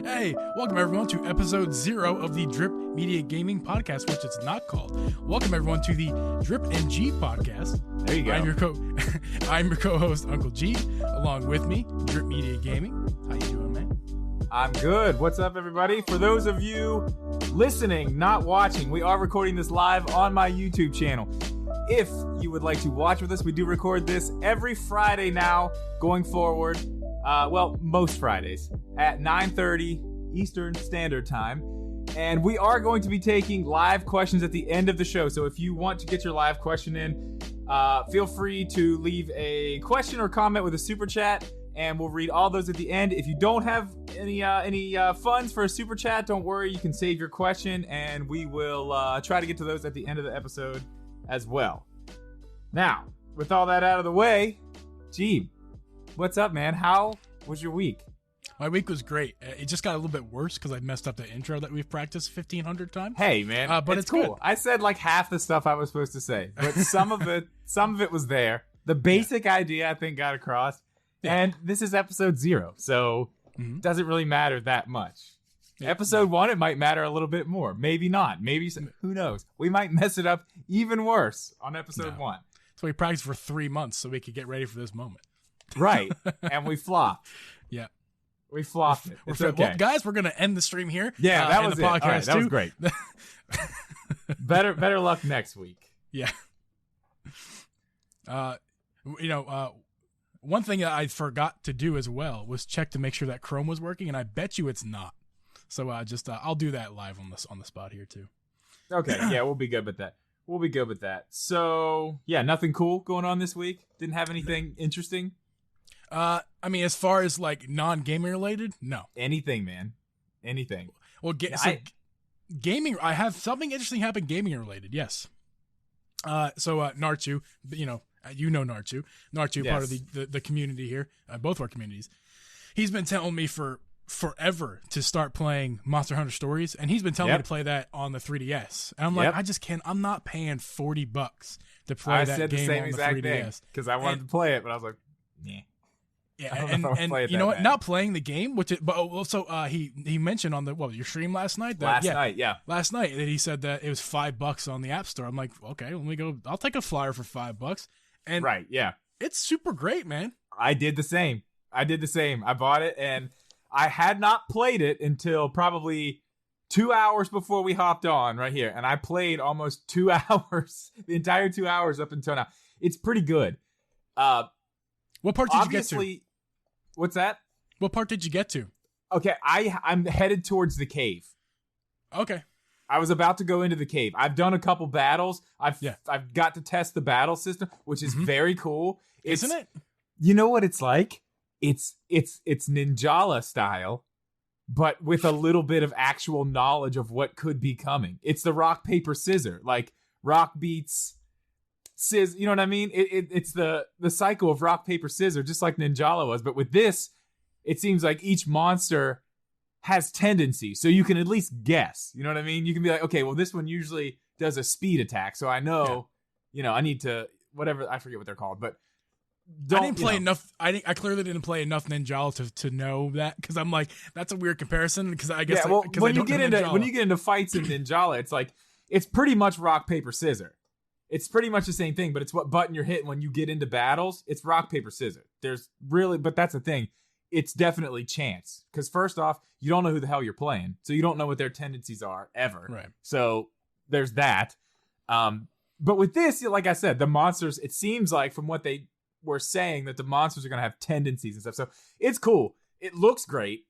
Hey, welcome everyone to episode 0 of the Drip Media Gaming Podcast, which it's not called. Welcome everyone to the Drip and Geeb Podcast. There you go. I'm your co-host, Uncle Geeb. Along with me, Drip Media Gaming. How you doing, man? I'm good. What's up, everybody? For those of you listening, not watching, we are recording this live on my YouTube channel. If you would like to watch with us, we do record this every Friday now, going forward. Most Fridays at 9:30 Eastern Standard Time. And we are going to be taking live questions at the end of the show. So if you want to get your live question in, feel free to leave a question or comment with a super chat, and we'll read all those at the end. If you don't have any funds for a super chat, don't worry. You can save your question, and we will try to get to those at the end of the episode as well. Now, with all that out of the way, Geeb, what's up, man? How was your week? My week was great. It just got a little bit worse because I messed up the intro that we've practiced 1,500 times. Hey, man, but it's cool. good. I said like half the stuff I was supposed to say, but some of it was there. The basic idea, I think, got across. Yeah. And this is episode 0, so it doesn't really matter that much. Yeah. Episode 1, it might matter a little bit more. Maybe not. Maybe, who knows? We might mess it up even worse on episode 1. So we practiced for 3 months so we could get ready for this moment. Right. And we flopped. Yeah. We flopped it. It's okay. Well, guys, we're going to end the stream here. Yeah, that was the podcast it. All right, that was great. Better luck next week. Yeah. One thing that I forgot to do as well was check to make sure that Chrome was working, and I bet you it's not. So I'll do that live on the spot here too. Okay, yeah, we'll be good with that. So yeah, nothing cool going on this week. Didn't have anything interesting. I mean, as far as like non-gaming related, no. Anything, man. Anything. Well, gaming. I have something interesting happen gaming related. Yes. Narchu, you know Narchu. Narchu, yes. Part of the community here, both our communities. He's been telling me for forever to start playing Monster Hunter Stories, and he's been telling me to play that on the 3DS. And I'm like, I just can't. I'm not paying $40 to play that game on the 3DS because I wanted to play it, but I was like, nah. Yeah, and you know what? Bad. Not playing the game, but also he mentioned on your stream last night that last night that he said that it was $5 on the App Store. I'm like, okay, let me go. I'll take a flyer for $5. And right, yeah, it's super great, man. I did the same. I bought it, and I had not played it until probably 2 hours before we hopped on right here, and I played almost 2 hours, the entire 2 hours up until now. It's pretty good. What part did you get to? What's that? What part did you get to? Okay, I'm headed towards the cave. Okay. I was about to go into the cave. I've done a couple battles. I've got to test the battle system, which is very cool. Isn't it? You know what it's like? It's Ninjala style, but with a little bit of actual knowledge of what could be coming. It's the rock, paper, scissor. Like rock beats scissor, you know what I mean? It's the cycle of rock, paper, scissor, just like Ninjala was. But with this, it seems like each monster has tendencies, so you can at least guess. You know what I mean? You can be like, okay, well, this one usually does a speed attack, so I know, I need to whatever. I forget what they're called, but I didn't play enough. I clearly didn't play enough Ninjala to know that, because I'm like, that's a weird comparison. Because I guess when you get into fights in Ninjala, it's like it's pretty much rock, paper, scissor. It's pretty much the same thing, but it's what button you're hitting when you get into battles. It's rock, paper, scissors. But that's the thing. It's definitely chance. Because first off, you don't know who the hell you're playing. So you don't know what their tendencies are ever. Right. So there's that. But with this, like I said, the monsters, it seems like from what they were saying that the monsters are going to have tendencies and stuff. So it's cool. It looks great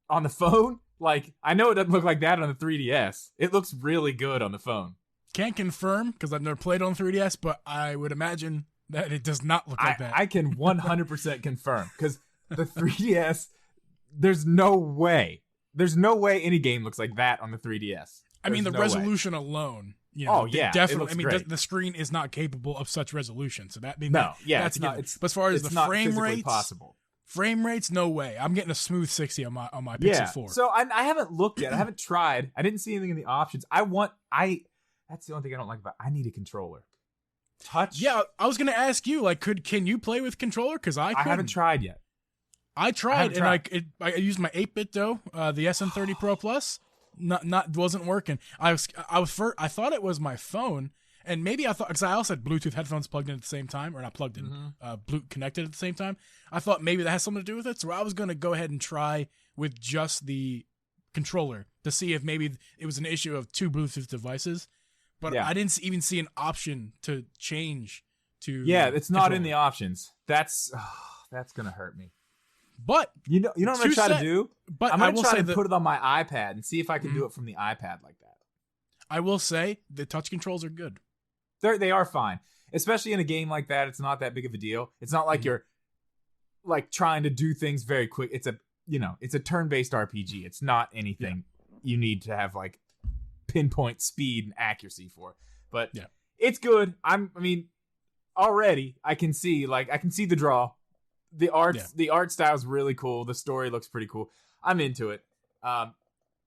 on the phone. Like, I know it doesn't look like that on the 3DS. It looks really good on the phone. Can't confirm because I've never played on 3DS, but I would imagine that it does not look like that. I can 100% confirm because the 3DS, there's no way any game looks like that on the 3DS. I mean, the resolution alone. Definitely. I mean, the screen is not capable of such resolution, so that means that's not. But as far as the frame rates, possible. Frame rates, no way. I'm getting a smooth 60 on my Pixel 4. So I haven't looked yet. I haven't tried. I didn't see anything in the options. That's the only thing I don't like about it. I need a controller. Touch? Yeah, I was going to ask you, like, can you play with controller? Because I haven't tried yet. I tried, and I used my 8-bit though, the SN30 Pro Plus. Not wasn't working. I thought it was my phone, and maybe I thought, because I also had Bluetooth headphones plugged in at the same time, or not plugged in, Bluetooth connected at the same time. I thought maybe that has something to do with it, so I was going to go ahead and try with just the controller to see if maybe it was an issue of two Bluetooth devices. But I didn't even see an option to change to. Yeah, it's not in the options. That's gonna hurt me. But you know what I'm gonna try to do? But I'm gonna try to put it on my iPad and see if I can do it from the iPad like that. I will say the touch controls are good. They are fine, especially in a game like that. It's not that big of a deal. It's not like you're like trying to do things very quick. It's a turn-based RPG. It's not anything you need to have like pinpoint speed and accuracy for. But it's good. I mean, already I can see the draw. The art style is really cool. The story looks pretty cool. I'm into it.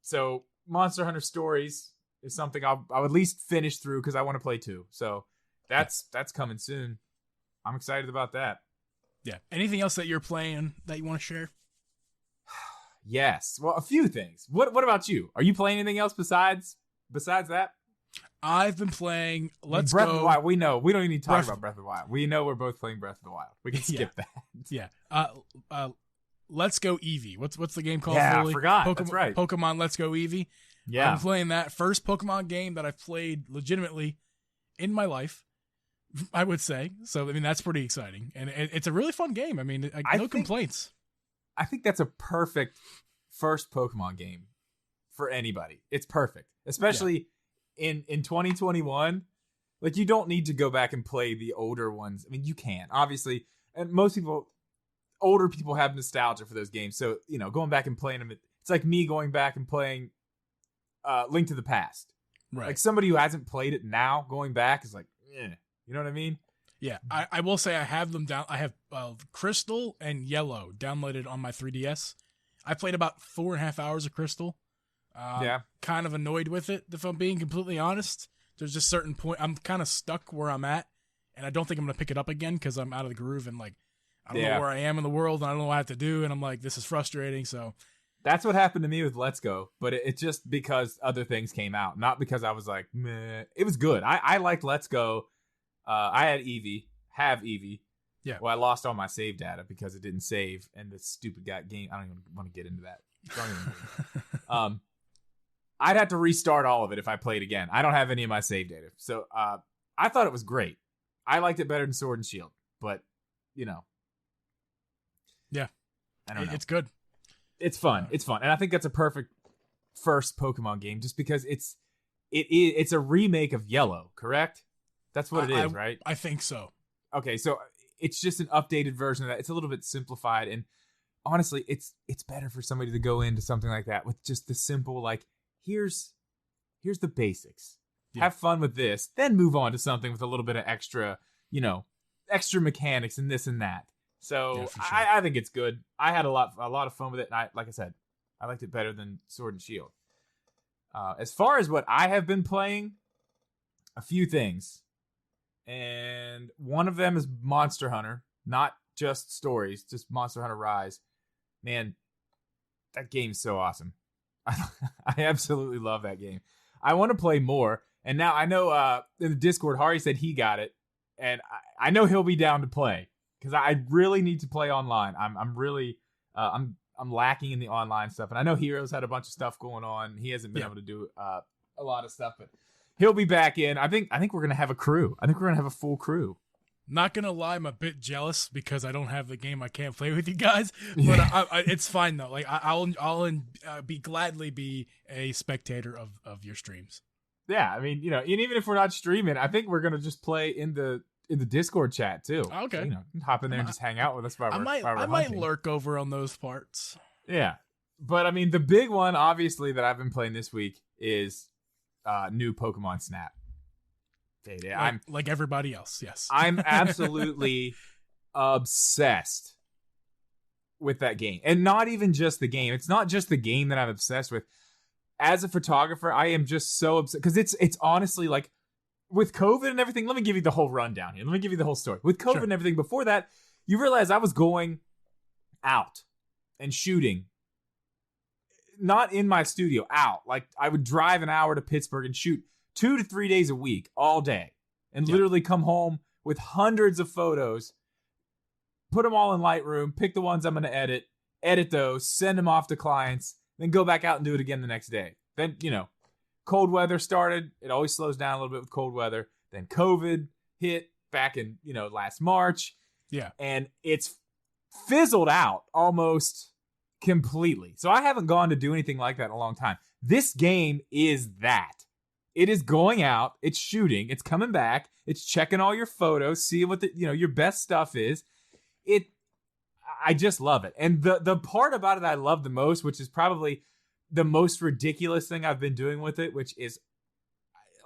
So Monster Hunter Stories is something I'll at least finish through because I want to play 2. So that's coming soon. I'm excited about that. Yeah. Anything else that you're playing that you want to share? Yes. Well, a few things. What about you? Are you playing anything else besides that? I've been playing Breath of the Wild. We know. We don't even need to talk about Breath of the Wild. We know we're both playing Breath of the Wild. We can skip that. Yeah. Let's Go Eevee. What's the game called? Yeah, I forgot. That's right. Pokemon Let's Go Eevee. Yeah. I'm playing that first Pokemon game that I've played legitimately in my life, I would say. So, I mean, that's pretty exciting. And it's a really fun game. I mean, no complaints. I think that's a perfect first Pokemon game for anybody. It's perfect. Especially in 2021. Like, you don't need to go back and play the older ones. I mean, you can, obviously. And older people have nostalgia for those games. So, going back and playing them, it's like me going back and playing Link to the Past. Right. Like, somebody who hasn't played it now going back is like, you know what I mean? Yeah, I will say I have them down. I have Crystal and Yellow downloaded on my 3DS. I played about 4.5 hours of Crystal. Kind of annoyed with it, if I'm being completely honest. There's just certain point I'm kind of stuck where I'm at, and I don't think I'm gonna pick it up again because I'm out of the groove and like I don't know where I am in the world and I don't know what I have to do, and I'm like, this is frustrating. So that's what happened to me with Let's Go, but it's just because other things came out, not because I was like, meh. It was good. I liked Let's Go. I had Eevee. Yeah. Well, I lost all my save data because it didn't save, and the stupid game. I don't even want to get into that. I'd have to restart all of it if I played again. I don't have any of my save data, so I thought it was great. I liked it better than Sword and Shield, but yeah, I don't know. It's good. It's fun. It's fun, and I think that's a perfect first Pokemon game, just because it's a remake of Yellow, correct? That's what it is, right? I think so. Okay, so it's just an updated version of that. It's a little bit simplified, and honestly, it's better for somebody to go into something like that with just the simple, like, here's the basics. Yeah. Have fun with this, then move on to something with a little bit of extra mechanics and this and that. So sure. I think it's good. I had a lot of fun with it, and like I said, I liked it better than Sword and Shield. As far as what I have been playing, a few things. And one of them is Monster Hunter, not just stories, just Monster Hunter Rise. Man, that game's so awesome. I absolutely love that game. I want to play more. And now I know in the Discord, Hari said he got it. And I know he'll be down to play. Because I really need to play online. I'm really I'm lacking in the online stuff. And I know Heroes had a bunch of stuff going on. He hasn't been able to do a lot of stuff. But he'll be back in. I think we're going to have a crew. I think we're going to have a full crew. Not going to lie, I'm a bit jealous because I don't have the game. I can't play with you guys. But it's fine, though. Like I'll gladly be a spectator of your streams. Yeah, I mean, and even if we're not streaming, I think we're going to just play in the Discord chat, too. Okay. Hop in there and just hang out with us while I might lurk over on those parts. Yeah. But, I mean, the big one, obviously, that I've been playing this week is new Pokemon Snap. I'm like everybody else. Yes, I'm absolutely obsessed with that game, and not even just the game. It's not just the game that I'm obsessed with. As a photographer, I am just so obsessed because it's honestly like with COVID and everything. Let me give you the whole rundown here. Let me give you the whole story. With COVID and everything before that, you realize I was going out and shooting. Not in my studio, out. Like, I would drive an hour to Pittsburgh and shoot 2 to 3 days a week, all day, and literally come home with hundreds of photos, put them all in Lightroom, pick the ones I'm going to edit those, send them off to clients, then go back out and do it again the next day. Then, cold weather started. It always slows down a little bit with cold weather. Then COVID hit back in, last March. Yeah. And it's fizzled out almost completely. So I haven't gone to do anything like that in a long time. This game is that. It is going out, it's shooting, it's coming back, it's checking all your photos, seeing what your best stuff is. I just love it. And the part about it I love the most, which is probably the most ridiculous thing I've been doing with it, which is,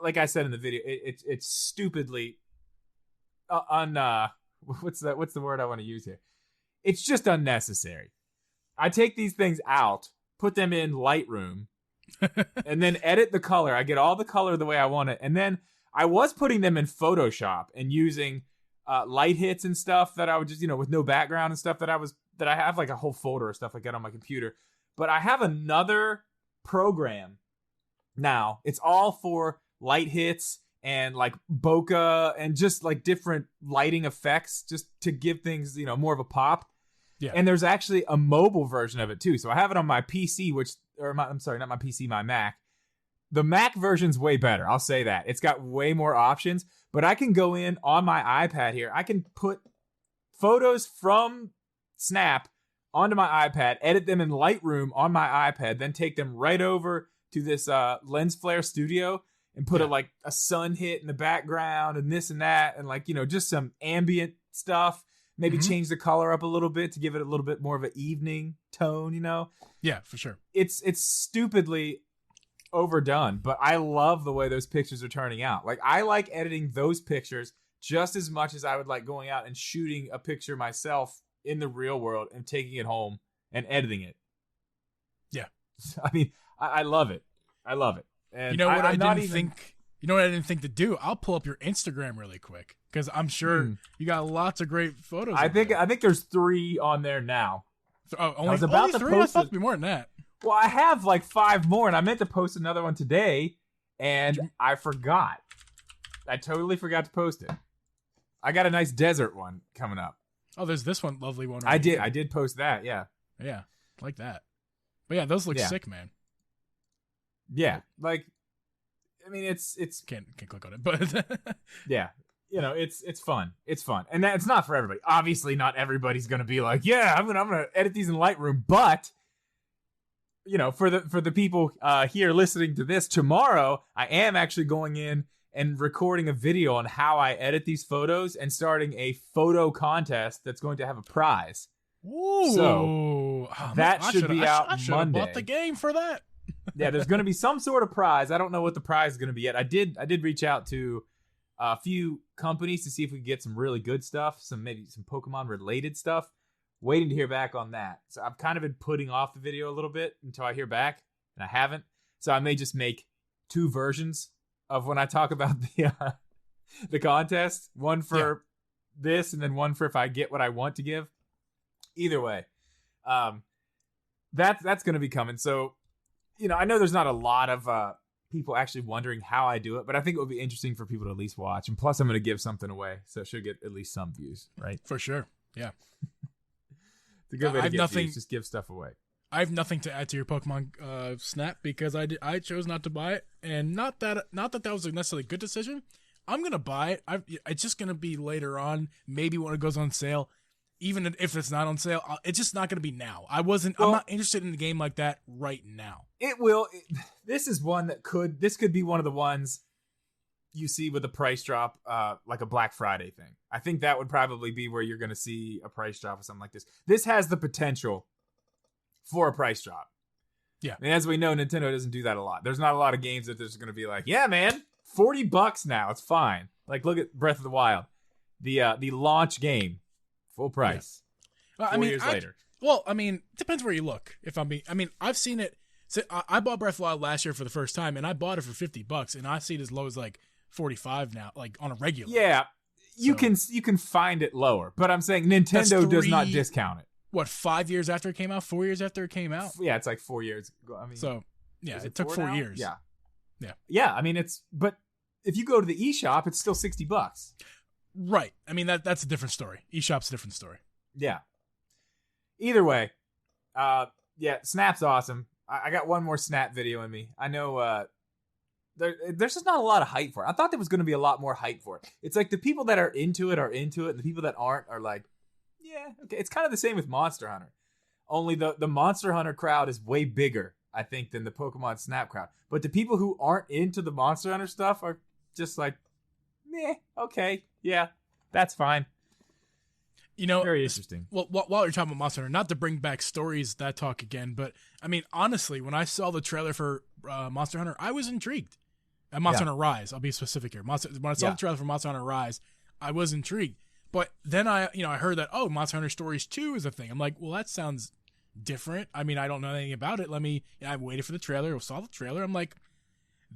like I said in the video, it's stupidly what's the word I want to use here? It's just unnecessary. I take these things out, put them in Lightroom, and then edit the color. I get all the color the way I want it. And then I was putting them in Photoshop and using light hits and stuff that I would just, with no background and stuff that I have like a whole folder of stuff like that on my computer. But I have another program now. It's all for light hits and like bokeh and just like different lighting effects just to give things, more of a pop. Yeah. And there's actually a mobile version of it too. So I have it on my PC, not my PC, my Mac. The Mac version's way better. I'll say that. It's got way more options, but I can go in on my iPad here. I can put photos from Snap onto my iPad, edit them in Lightroom on my iPad, then take them right over to this Lens Flare Studio and put a sun hit in the background and this and that and just some ambient stuff. Maybe change the color up a little bit to give it a little bit more of an evening tone, Yeah, for sure. It's stupidly overdone, but I love the way those pictures are turning out. Like, I like editing those pictures just as much as I would like going out and shooting a picture myself in the real world and taking it home and editing it. Yeah. I mean, I love it. I love it. And you know what I didn't think to do? I'll pull up your Instagram really quick because I'm sure you got lots of great photos. I think there's 3 on there now. Only 3? I thought it'd be more than that. Well, I have like 5 more, and I meant to post another one today, and I forgot. I totally forgot to post it. I got a nice desert one coming up. Oh, there's this one, lovely one. I did post that. Yeah. Yeah, like that. But yeah, those look sick, man. Yeah, like, I mean, it's can't click on it, but yeah, it's fun. It's fun, and it's not for everybody. Obviously, not everybody's gonna be like, yeah, I'm gonna edit these in Lightroom. But for the people here listening to this tomorrow, I am actually going in and recording a video on how I edit these photos and starting a photo contest that's going to have a prize. Ooh, so that should be out Monday. I should have bought the game for that. Yeah, there's going to be some sort of prize. I don't know what the prize is going to be yet. I did reach out to a few companies to see if we could get some really good stuff, maybe some Pokemon related stuff. Waiting to hear back on that. So I've kind of been putting off the video a little bit until I hear back, and I haven't. So I may just make 2 versions of when I talk about the contest. One for this, and then one for if I get what I want to give. Either way, that's going to be coming. So, I know there's not a lot of people actually wondering how I do it, but I think it would be interesting for people to at least watch. And plus, I'm going to give something away, so it should get at least some views, right? For sure. Yeah. It's a good way to get views. Just give stuff away. I have nothing to add to your Pokemon Snap because I chose not to buy it, and not that was a necessarily good decision. I'm gonna buy it. It's just gonna be later on, maybe when it goes on sale. Even if it's not on sale, it's just not gonna be now. I'm not interested in a game like that right now. It will. This is one that could be one of the ones you see with a price drop, like a Black Friday thing. I think that would probably be where you're gonna see a price drop or something like this. This has the potential for a price drop. Yeah. And as we know, Nintendo doesn't do that a lot. There's not a lot of games that there's going to be like, yeah, man, $40 now. It's fine. Like, look at Breath of the Wild. The launch game, full price. Yeah. Well, 4 years later. Well, it depends where you look. I've seen it. So I bought Breath of the Wild last year for the first time, and I bought it for $50, and I see it as low as like 45 now, like on a regular. Yeah. You can find it lower, but I'm saying Nintendo does not discount it. what, 5 years after it came out? 4 years after it came out? Yeah, it's like 4 years ago. I mean, so yeah, it took 4 years. Yeah. I mean, but if you go to the eShop, it's still $60. Right. I mean, that's a different story. eShop's a different story. Yeah. Either way, Snap's awesome. I got one more Snap video in me. I know there's just not a lot of hype for it. I thought there was going to be a lot more hype for it. It's like the people that are into it, and the people that aren't are like, yeah, okay. It's kind of the same with Monster Hunter. Only the Monster Hunter crowd is way bigger, I think, than the Pokemon Snap crowd. But the people who aren't into the Monster Hunter stuff are just like, meh, okay, yeah, that's fine. You know, very interesting. Well, while you're talking about Monster Hunter, not to bring back stories that talk again, but I mean, honestly, when I saw the trailer for Monster Hunter, I was intrigued. Monster Hunter Rise, I'll be specific here. When I saw the trailer for Monster Hunter Rise, I was intrigued. But then I heard that, Monster Hunter Stories 2 is a thing. I'm like, well, that sounds different. I mean, I don't know anything about it. I waited for the trailer, saw the trailer. I'm like,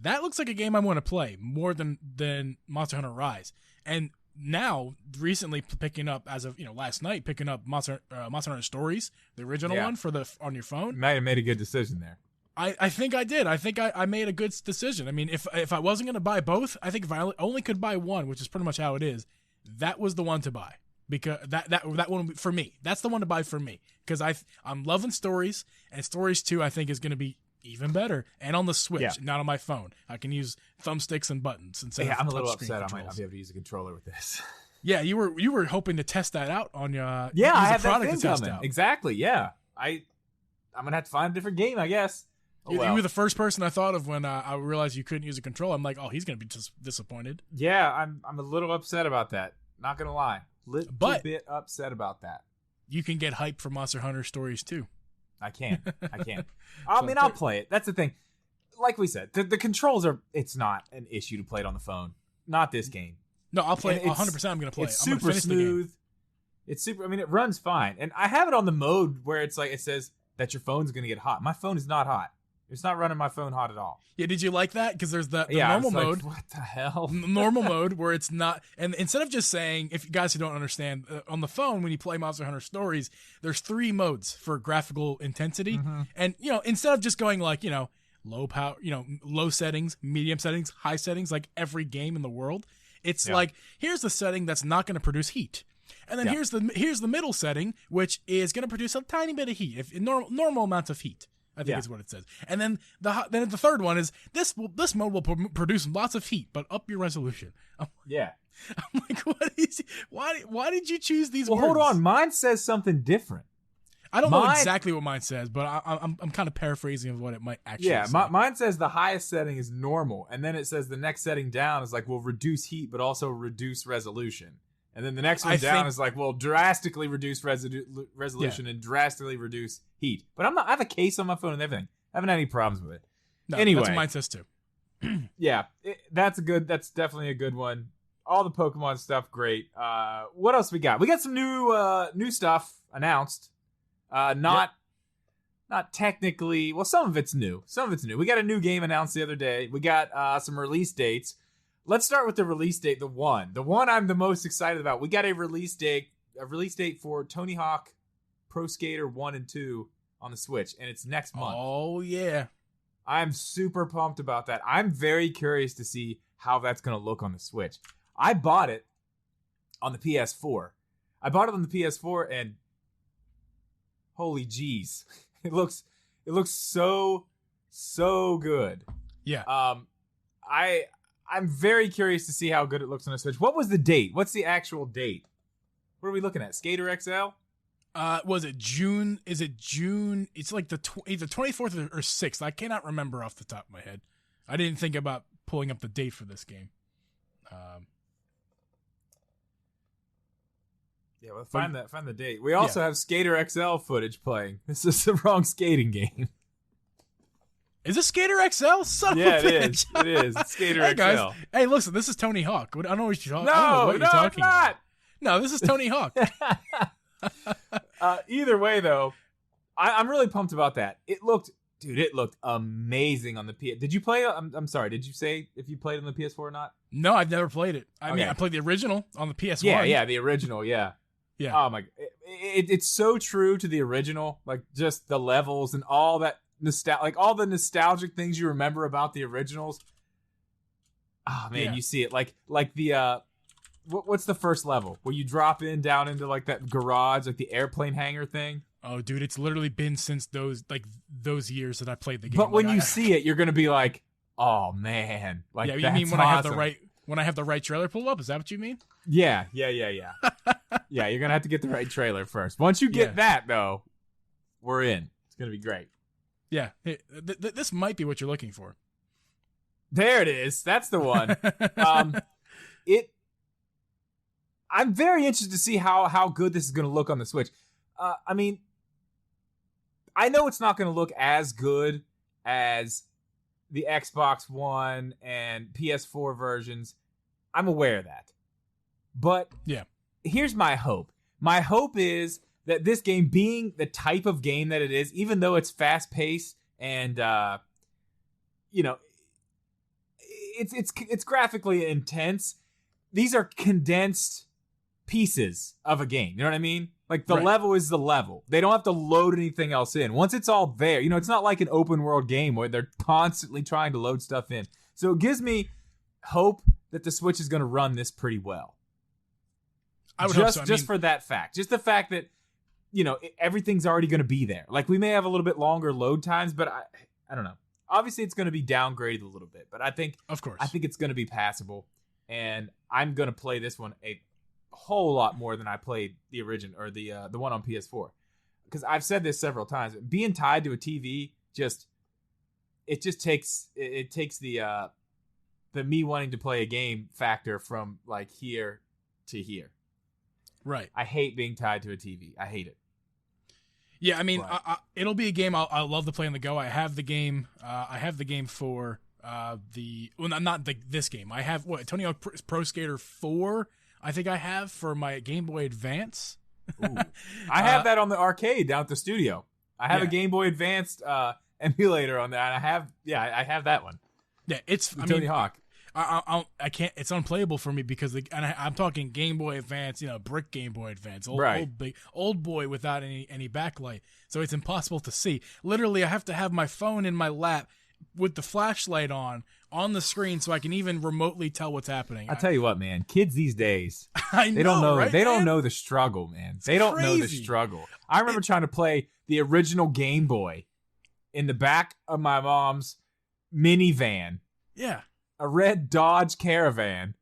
that looks like a game I want to play more than Monster Hunter Rise. And now, recently picking up, as of last night, picking up Monster Hunter Stories, the original one on your phone. Might have made a good decision there. I think I did. I think I made a good decision. I mean, if I wasn't going to buy both, I think if I only could buy one, which is pretty much how it is, that was the one to buy. Because that one for me, that's the one to buy for me. Because I'm loving Stories, and Stories 2 I think is going to be even better, and on the Switch, not on my phone. I can use thumbsticks and buttons instead of I'm a little upset. Controls. I might not be able to use a controller with this. Yeah, you were hoping to test that out on your I have that thing coming. Exactly. Yeah, I'm gonna have to find a different game, I guess. You were the first person I thought of when I realized you couldn't use a controller. I'm like, oh, he's gonna be disappointed. Yeah, I'm a little upset about that. Not gonna lie, little bit upset about that. You can get hype for Monster Hunter Stories too. I can. I'll play it. That's the thing. Like we said, the controls it's not an issue to play it on the phone. Not this game. No, I'll play it 100%. I'm going to play it. It's super smooth. It's super, it runs fine. And I have it on the mode where it's like, it says that your phone's going to get hot. My phone is not hot. It's not running my phone hot at all. Yeah, did you like that? Because there's the normal mode. What the hell? Normal mode where it's not. And instead of just saying, if you guys who don't understand, on the phone when you play Monster Hunter Stories, there's 3 modes for graphical intensity. Mm-hmm. And instead of just going like low power, low settings, medium settings, high settings, like every game in the world, it's like here's the setting that's not going to produce heat. And then here's the middle setting, which is going to produce a tiny bit of heat, if normal amounts of heat. I think is what it says. And then the third one is this mode will produce lots of heat, but up your resolution. I'm like, why did you choose these words? Hold on. Mine says something different. I don't know exactly what mine says, but I'm kind of paraphrasing of what it might actually say. Yeah, mine says the highest setting is normal, and then it says the next setting down is like, will reduce heat, but also reduce resolution. And then the next one down is like, well, drastically reduce resolution and drastically reduce heat. But I have a case on my phone and everything. I haven't had any problems with it. No, anyway, that's what mine says too. Yeah, that's definitely a good one. All the Pokemon stuff, great. What else we got? We got some new stuff announced. Not technically. Well, some of it's new. We got a new game announced the other day. We got some release dates. Let's start with the release date. The one I'm the most excited about. We got a release date for Tony Hawk Pro Skater 1 and 2 on the Switch, and it's next month. Oh yeah, I'm super pumped about that. I'm very curious to see how that's going to look on the Switch. I bought it on the PS4. And holy jeez, it looks so good. Yeah. I'm very curious to see how good it looks on the Switch. What was the date? What's the actual date? What are we looking at? Skater XL? Was it June? Is it June? It's like either 24th or 6th. I cannot remember off the top of my head. I didn't think about pulling up the date for this game. Well, find the date. We also have Skater XL footage playing. This is the wrong skating game. Is this Skater XL? Son of a bitch. It is. It's Skater XL. Guys, hey, listen, this is Tony Hawk. I don't know what you're talking about. Not. No, this is Tony Hawk. Either way, though, I'm really pumped about that. It looked amazing on the PS. Did you play? I'm sorry. Did you say if you played on the PS4 or not? No, I've never played it. I mean, I played the original on the PS1. Yeah, the original. Yeah. Yeah. Oh my! it's so true to the original, like just the levels and all that like all the nostalgic things you remember about the originals. Oh man, you see it like the what's the first level where you drop down into like that garage, like the airplane hangar thing? Oh, dude, it's literally been since those years that I played the game. But when you see it, you're gonna be like, oh man, like yeah, you that's mean when awesome. I have the right trailer pulled up? Is that what you mean? Yeah. Yeah, you're gonna have to get the right trailer first. Once you get that, though, we're in. It's gonna be great. Yeah, this might be what you're looking for. There it is. That's the one. I'm very interested to see how good this is gonna look on the Switch. I mean, I know it's not gonna look as good as the Xbox One and PS4 versions. I'm aware of that. But here's my hope. My hope is that this game, being the type of game that it is, even though it's fast-paced and it's graphically intense, these are condensed pieces of a game. You know what I mean? Like the level is the level. They don't have to load anything else in. Once it's all there, it's not like an open world game where they're constantly trying to load stuff in. So it gives me hope that the Switch is going to run this pretty well. I would hope so. Just for that fact. Just the fact that, everything's already going to be there. Like we may have a little bit longer load times, but I don't know. Obviously it's going to be downgraded a little bit, but I think it's going to be passable, and I'm going to play this one a whole lot more than I played the original or the one on PS4, because I've said this several times. Being tied to a TV takes the me wanting to play a game factor from like here to here. Right. I hate being tied to a TV. I hate it. Yeah, I mean, it'll be a game I'll love to play on the go. I have the game. I have the game for this game. I have Tony Hawk Pro Skater 4. I think I have for my Game Boy Advance. Ooh. I have that on the arcade down at the studio. I have a Game Boy Advanced emulator on that. I have that one. Yeah, it's Tony Hawk. I can't. It's unplayable for me because I'm talking Game Boy Advance, brick Game Boy Advance, old boy without any backlight, so it's impossible to see. Literally, I have to have my phone in my lap with the flashlight on the screen so I can even remotely tell what's happening. I tell you what, man, kids these days, they don't know. Right, they don't know the struggle, man. They don't know the struggle. I remember trying to play the original Game Boy in the back of my mom's minivan. Yeah. A red Dodge Caravan,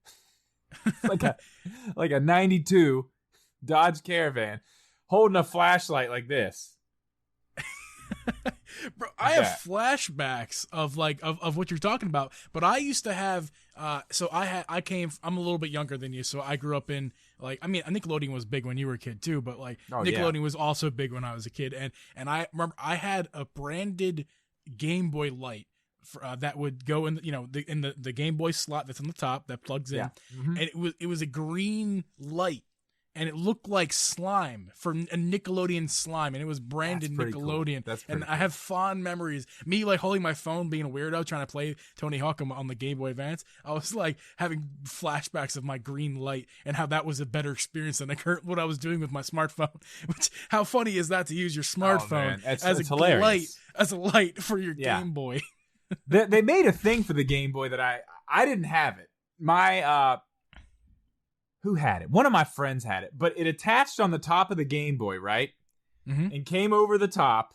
like a 92 Dodge Caravan, holding a flashlight like this. Bro, I have flashbacks of what you're talking about. But I used to have I'm a little bit younger than you, so I grew up in Nickelodeon was big when you were a kid too, but Nickelodeon was also big when I was a kid, and I remember I had a branded Game Boy Light. That would go in the Game Boy slot that's on the top that plugs in, and it was a green light, and it looked like slime for a Nickelodeon slime, and it was branded Nickelodeon. Cool. And I have fond memories. Me holding my phone, being a weirdo, trying to play Tony Hawk on the Game Boy Advance. I was having flashbacks of my green light and how that was a better experience than what I was doing with my smartphone. Which, how funny is that to use your smartphone as a light for your Game Boy? They made a thing for the Game Boy that I didn't have it. My who had it? One of my friends had it, but it attached on the top of the Game Boy, right? Mm-hmm. And came over the top,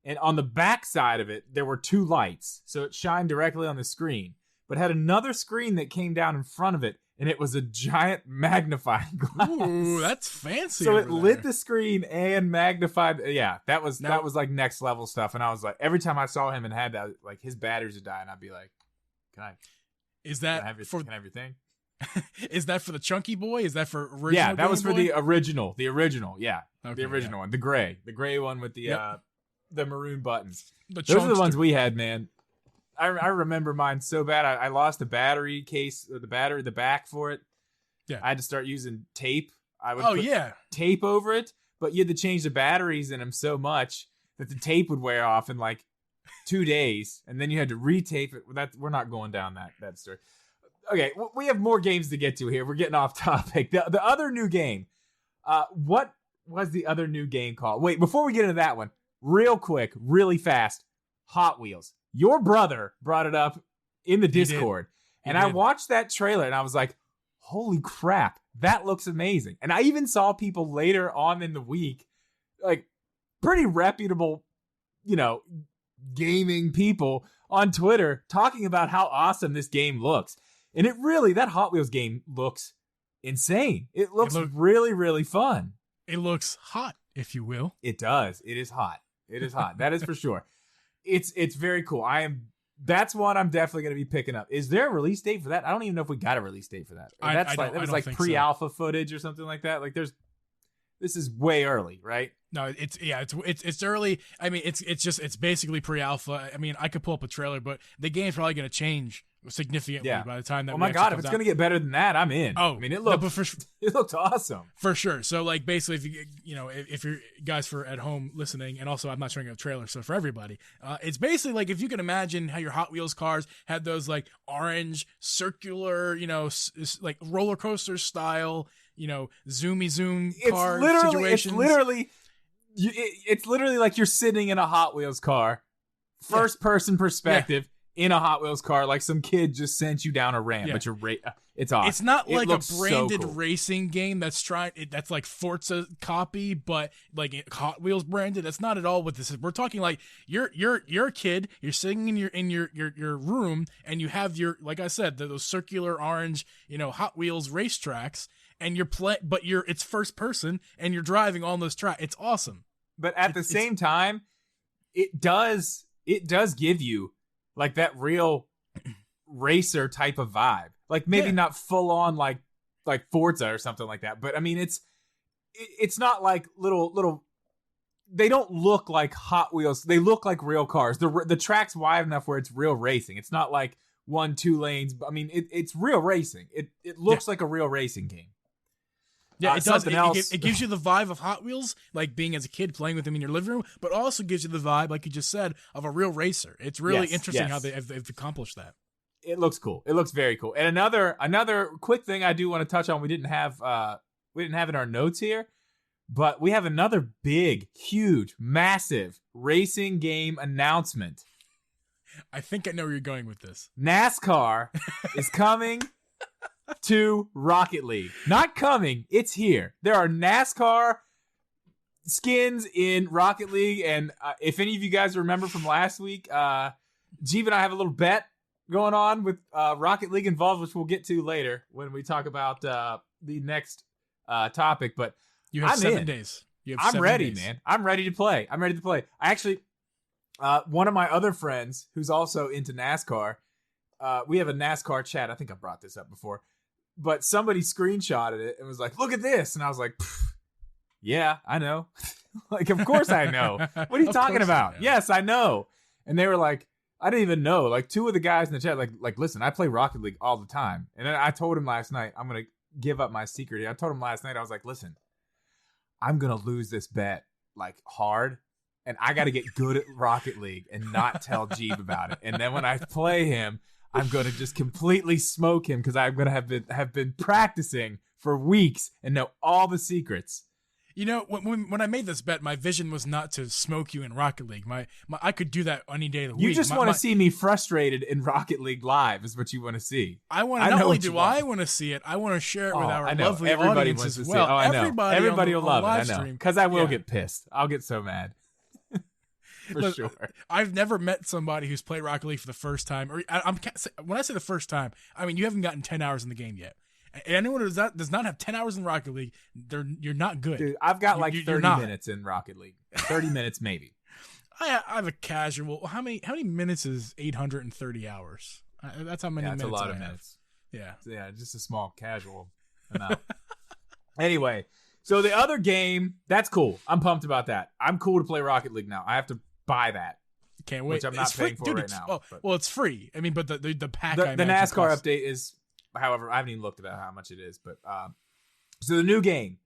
and on the back side of it there were two lights, so it shined directly on the screen. But it had another screen that came down in front of it, and it was a giant magnifying glass. Ooh, that's fancy. So it lit the screen and magnified. Yeah, that was like next level stuff. And I was like, every time I saw him and had that, like his batteries would die, and I'd be like, can I have your thing? Is that for the chunky boy? Is that for original? Yeah, that Game was for Boy? the original. Yeah, okay, the original one, the gray one with the maroon buttons. Those are the ones we had, man. I remember mine so bad. I lost the battery case, the back for it. Yeah, I had to start using tape. I would put tape over it, but you had to change the batteries in them so much that the tape would wear off in like 2 days, and then you had to retape it. We're not going down that story. Okay, we have more games to get to here. We're getting off topic. The other new game. What what's the other new game called? Wait, before we get into that one, real quick, really fast, Hot Wheels. Your brother brought it up in the Discord, and I watched that trailer, and I was like, holy crap, that looks amazing. And I even saw people later on in the week, like pretty reputable, gaming people on Twitter talking about how awesome this game looks. And it really, that Hot Wheels game looks insane. It looks really, really fun. It looks hot, if you will. It does. It is hot. It is hot. That is for sure. It's very cool. That's one I'm definitely going to be picking up. Is there a release date for that? I don't even know if we got a release date for that. That was like pre-alpha footage or something like that. Like this is way early, right? No, it's early. I mean, it's basically pre-alpha. I mean, I could pull up a trailer, but the game's probably going to change significantly by the time that. Oh my god, if it's going to get better than that, I'm in. Oh, I mean, it looked awesome for sure. So like basically, if you're guys for at home listening, and also I'm not showing a trailer, so for everybody, it's basically like if you can imagine how your Hot Wheels cars had those like orange circular, like roller coaster style, zoomy zoom car situations. It's literally like you're sitting in a Hot Wheels car, first person perspective in a Hot Wheels car, like some kid just sent you down a ramp. But it's awesome. It's not like a branded racing game that's like Forza copy, but like Hot Wheels branded. That's not at all what this is. We're talking like you're a kid. You're sitting in your room, and you have like I said, those circular orange Hot Wheels racetracks. And it's first person, and you're driving on those tracks. It's awesome. But at the same time, it does give you like that real racer type of vibe. Like maybe not full on like Forza or something like that. But I mean, it's not like little. They don't look like Hot Wheels. They look like real cars. The track's wide enough where it's real racing. It's not like 1-2 lanes. I mean, it's real racing. It looks like a real racing game. Yeah, it does. It gives you the vibe of Hot Wheels, like being as a kid playing with them in your living room, but also gives you the vibe, like you just said, of a real racer. It's really interesting how they've accomplished that. It looks cool. It looks very cool. And another quick thing I do want to touch on, we didn't have in our notes here, but we have another big, huge, massive racing game announcement. I think I know where you're going with this. NASCAR is coming to Rocket League. Not coming, it's here. There are NASCAR skins in Rocket League, and if any of you guys remember from last week, Geeb and I have a little bet going on with Rocket League involved, which we'll get to later when we talk about the next topic. But you have 7 days. I'm ready, man. I'm ready to play. I actually, one of my other friends who's also into NASCAR, we have a NASCAR chat. I think I brought this up before. But somebody screenshotted it and was like, look at this. And I was like, yeah, I know. Like, of course I know. What are you talking about? Yes, I know. And they were like, I didn't even know. Like, two of the guys in the chat, like, listen, I play Rocket League all the time. And then I told him last night, I'm going to give up my secret here. I told him last night, I was like, listen, I'm going to lose this bet, like, hard. And I got to get good at Rocket League and not tell Geeb about it. And then when I play him, I'm going to just completely smoke him because I'm going to have been practicing for weeks and know all the secrets. When I made this bet, my vision was not to smoke you in Rocket League. I could do that any day of the week. You just want to see me frustrated in Rocket League live is what you want to see. I want to not only do I want to see it, I want to share it with our lovely audience as well. Oh, I know. Everybody will love it. I know. Because I will get pissed. I'll get so mad. For sure. I've never met somebody who's played Rocket League for the first time. Or when I say the first time, I mean you haven't gotten 10 hours in the game yet. Anyone who does not have 10 hours in Rocket League, you're not good. Dude, I've got 30 minutes in Rocket League. 30 minutes maybe. I have a casual. How many minutes is 830 hours? That's how many minutes. That's a lot of minutes. Yeah, just a small casual amount. Anyway, so the other game, that's cool. I'm pumped about that. I'm cool to play Rocket League now. I have to buy that. Can't wait. Which I'm not paying for right now. Well, it's free. I mean, but the pack. The NASCAR update is, however, I haven't even looked about how much it is. But so the new game,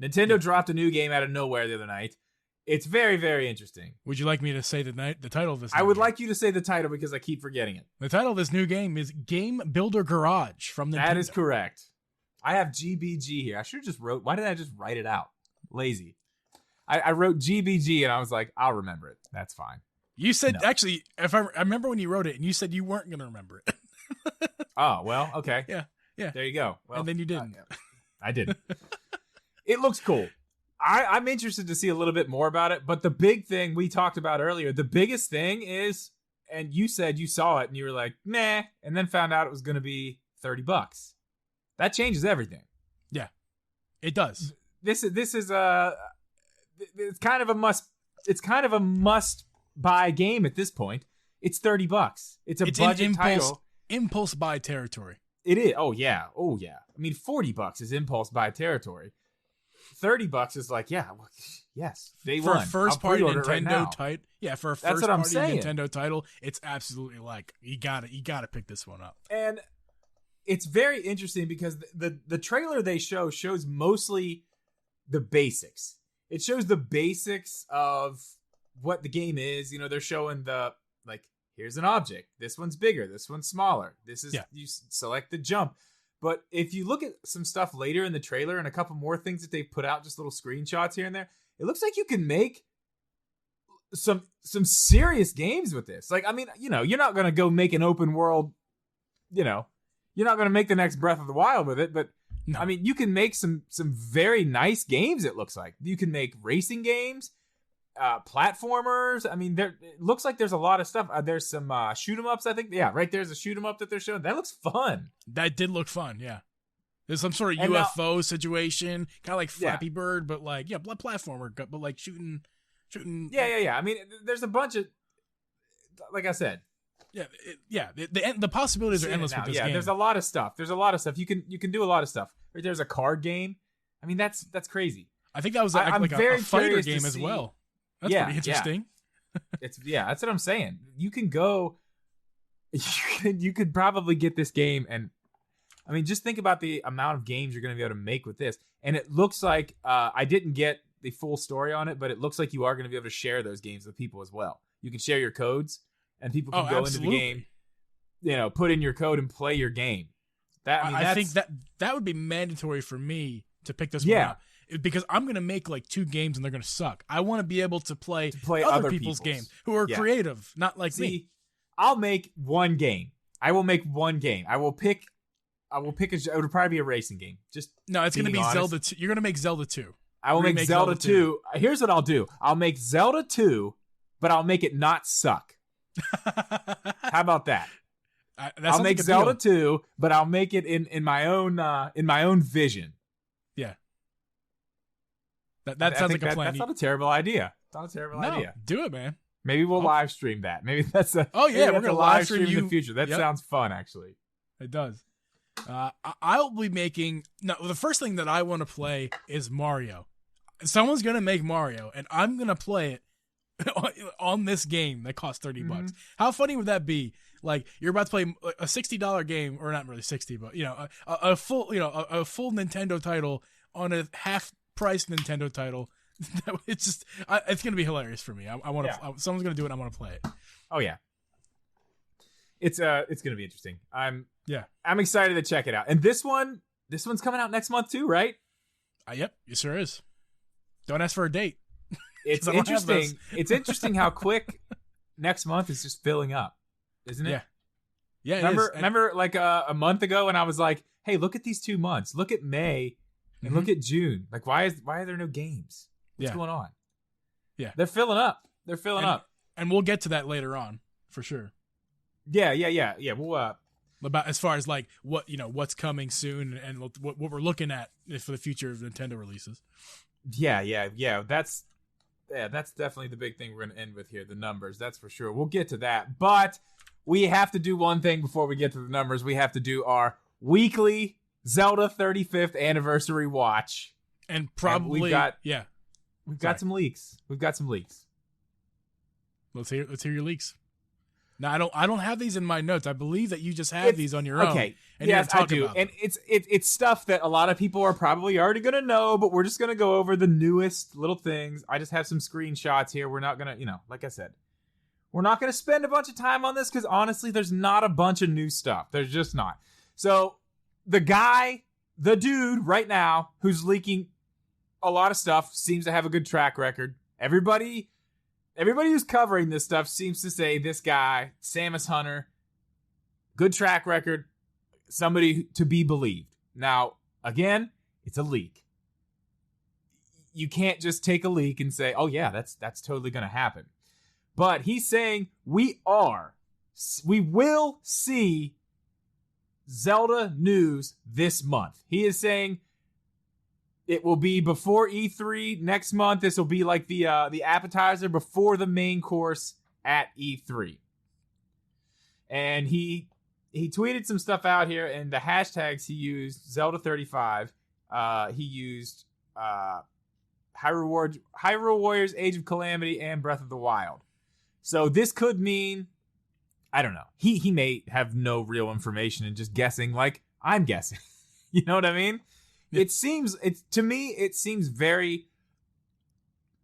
Nintendo dropped a new game out of nowhere the other night. It's very, very interesting. Would you like me to say the title of this? I would like you to say the title because I keep forgetting it. The title of this new game is Game Builder Garage from Nintendo. That is correct. I have GBG here. I should have just wrote. Why did I just write it out? Lazy. I wrote GBG and I was like, I'll remember it. That's fine. You said, actually, if I remember when you wrote it and you said you weren't going to remember it. Oh, well, okay. Yeah. There you go. Well, and then you didn't. I didn't. It looks cool. I'm interested to see a little bit more about it, but the big thing we talked about earlier, the biggest thing is, and you said you saw it and you were like, nah, and then found out it was going to be $30. That changes everything. Yeah, it does. This is it's kind of a must buy game at this point. It's $30. It's budget title. Impulse buy territory. It is. Oh yeah. I mean, $40 is impulse buy territory. $30 is like, yes, day for one. A first party Nintendo title. Yeah, for a That's first what I'm party saying. Nintendo title, it's absolutely like you gotta pick this one up. And it's very interesting because the trailer they shows mostly the basics. It shows the basics of what the game is. You know, they're showing here's an object. This one's bigger. This one's smaller. You select the jump. But if you look at some stuff later in the trailer and a couple more things that they've put out, just little screenshots here and there, it looks like you can make some serious games with this. Like, I mean, you know, you're not going to go make an open world, you know, you're not going to make the next Breath of the Wild with it, but no. I mean, you can make some very nice games, it looks like. You can make racing games, platformers. I mean, it looks like there's a lot of stuff. There's some shoot 'em ups, I think. Yeah, right there's a shoot 'em up that they're showing. That looks fun. That did look fun, yeah. There's some sort of UFO situation, kind of like Flappy Bird, but like, platformer, but like shooting. Yeah. I mean, there's a bunch of, like I said. The possibilities are endless with this game. There's a lot of stuff. You can do a lot of stuff. There's a card game. I mean, that's crazy. I think that was like a fighter game as well. That's pretty interesting. That's what I'm saying. You can go. You could probably get this game, and I mean, just think about the amount of games you're going to be able to make with this. And it looks like I didn't get the full story on it, but it looks like you are going to be able to share those games with people as well. You can share your codes, and people can go into the game. You know, put in your code and play your game. I think that would be mandatory for me to pick this one up. Because I'm going to make like 2 games and they're going to suck. I want to be able to play other people's games who are creative, not like me. I'll make one game. I will make one game. I will pick it would probably be a racing game. It's going to be Zelda 2. You're going to make Zelda 2. I will make Zelda 2. Here's what I'll do. I'll make Zelda 2, but I'll make it not suck. How about that? I'll make Zelda 2, but I'll make it in my own vision. Yeah. That sounds like a plan. That's not a terrible idea. It's not a terrible idea. Do it, man. Maybe we'll live stream that. Maybe that's a we're gonna live stream in the future. That sounds fun, actually. It does. I'll be making the first thing that I want to play is Mario. Someone's gonna make Mario, and I'm gonna play it on this game that costs $30. How funny would that be? Like, you're about to play a $60 game, or not really 60, but a full Nintendo title on a half-price Nintendo title. It's gonna be hilarious for me. I want to. Someone's gonna do it. I want to play it. Oh yeah, it's gonna be interesting. I'm excited to check it out. And this one's coming out next month too, right? Yep, it sure is. Don't ask for a date. It's interesting. It's interesting how quick next month is just filling up, isn't it? Yeah. Remember, like a month ago when I was like, "Hey, look at these 2 months. Look at May, and look at June. Like, why are there no games? What's going on?" Yeah, they're filling up. And we'll get to that later on for sure. Yeah. We'll about as far as like what's coming soon and what we're looking at for the future of Nintendo releases. Yeah. That's definitely the big thing we're going to end with here, the numbers. That's for sure. We'll get to that. But we have to do one thing before we get to the numbers. We have to do our weekly Zelda 35th anniversary watch. And probably we've got some leaks. Let's hear your leaks. Now I don't have these in my notes. I believe that you just have these on your own. Okay. Yes, I do. And it's stuff that a lot of people are probably already gonna know, but we're just gonna go over the newest little things. I just have some screenshots here. We're not gonna, like I said, we're not gonna spend a bunch of time on this because honestly, there's not a bunch of new stuff. There's just not. So the dude right now who's leaking a lot of stuff, seems to have a good track record. Everybody who's covering this stuff seems to say this guy, Samus Hunter, good track record, somebody to be believed. Now, again, it's a leak. You can't just take a leak and say, oh yeah, that's totally going to happen. But he's saying we will see Zelda news this month. He is saying it will be before E3 next month. This will be like the appetizer before the main course at E3. And he tweeted some stuff out here, and the hashtags he used, Zelda35, he used Hyrule Warriors, Age of Calamity, and Breath of the Wild. So this could mean, I don't know. He may have no real information and just guessing like I'm guessing. You know what I mean? Yeah. To me, it seems very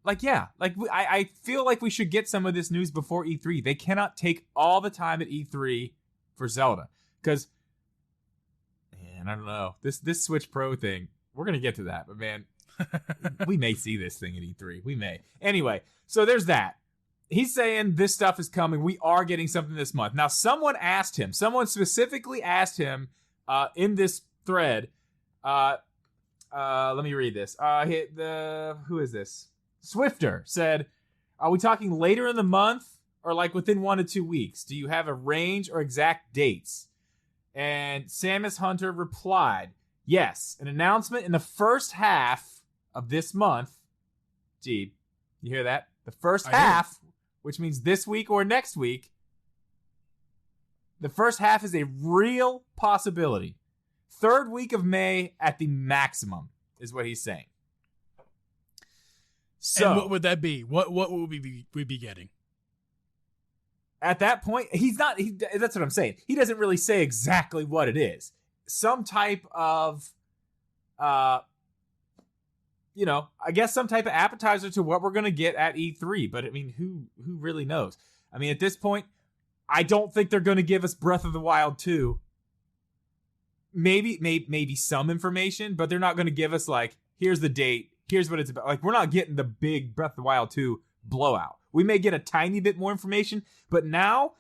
like, yeah, like I feel like we should get some of this news before E3. They cannot take all the time at E3 for Zelda. Because, man, I don't know. This Switch Pro thing, we're going to get to that. But, man, we may see this thing at E3. We may. Anyway, so there's that. He's saying this stuff is coming. We are getting something this month. Now, someone specifically asked him in this thread. Let me read this. Who is this? Swifter said, are we talking later in the month or like within 1 to 2 weeks? Do you have a range or exact dates? And Samus Hunter replied, yes, an announcement in the first half of this month. Geeb, you hear that? The first half, which means this week or next week. The first half is a real possibility. 3rd week of May at the maximum is what he's saying. So, and what would that be? What would we be getting? At that point, that's what I'm saying. He doesn't really say exactly what it is. Some type of, I guess some type of appetizer to what we're going to get at E3. But, I mean, who really knows? I mean, at this point, I don't think they're going to give us Breath of the Wild 2. Maybe some information, but they're not going to give us, like, here's the date, here's what it's about. Like, we're not getting the big Breath of the Wild 2 blowout. We may get a tiny bit more information, but now,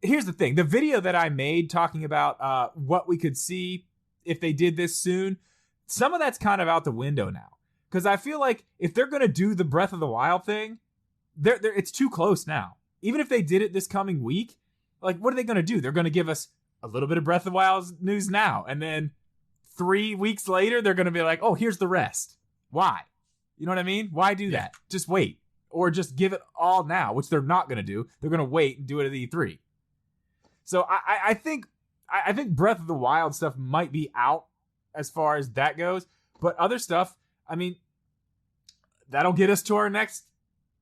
here's the thing. The video that I made talking about what we could see if they did this soon, some of that's kind of out the window now. Because I feel like if they're going to do the Breath of the Wild thing, it's too close now. Even if they did it this coming week, like, what are they going to do? They're going to give us a little bit of Breath of the Wild news now, and then 3 weeks later, they're going to be like, oh, here's the rest. Why? You know what I mean? Why do that? Just wait. Or just give it all now, which they're not going to do. They're going to wait and do it at E3. So I think Breath of the Wild stuff might be out as far as that goes. But other stuff, I mean, that'll get us to our next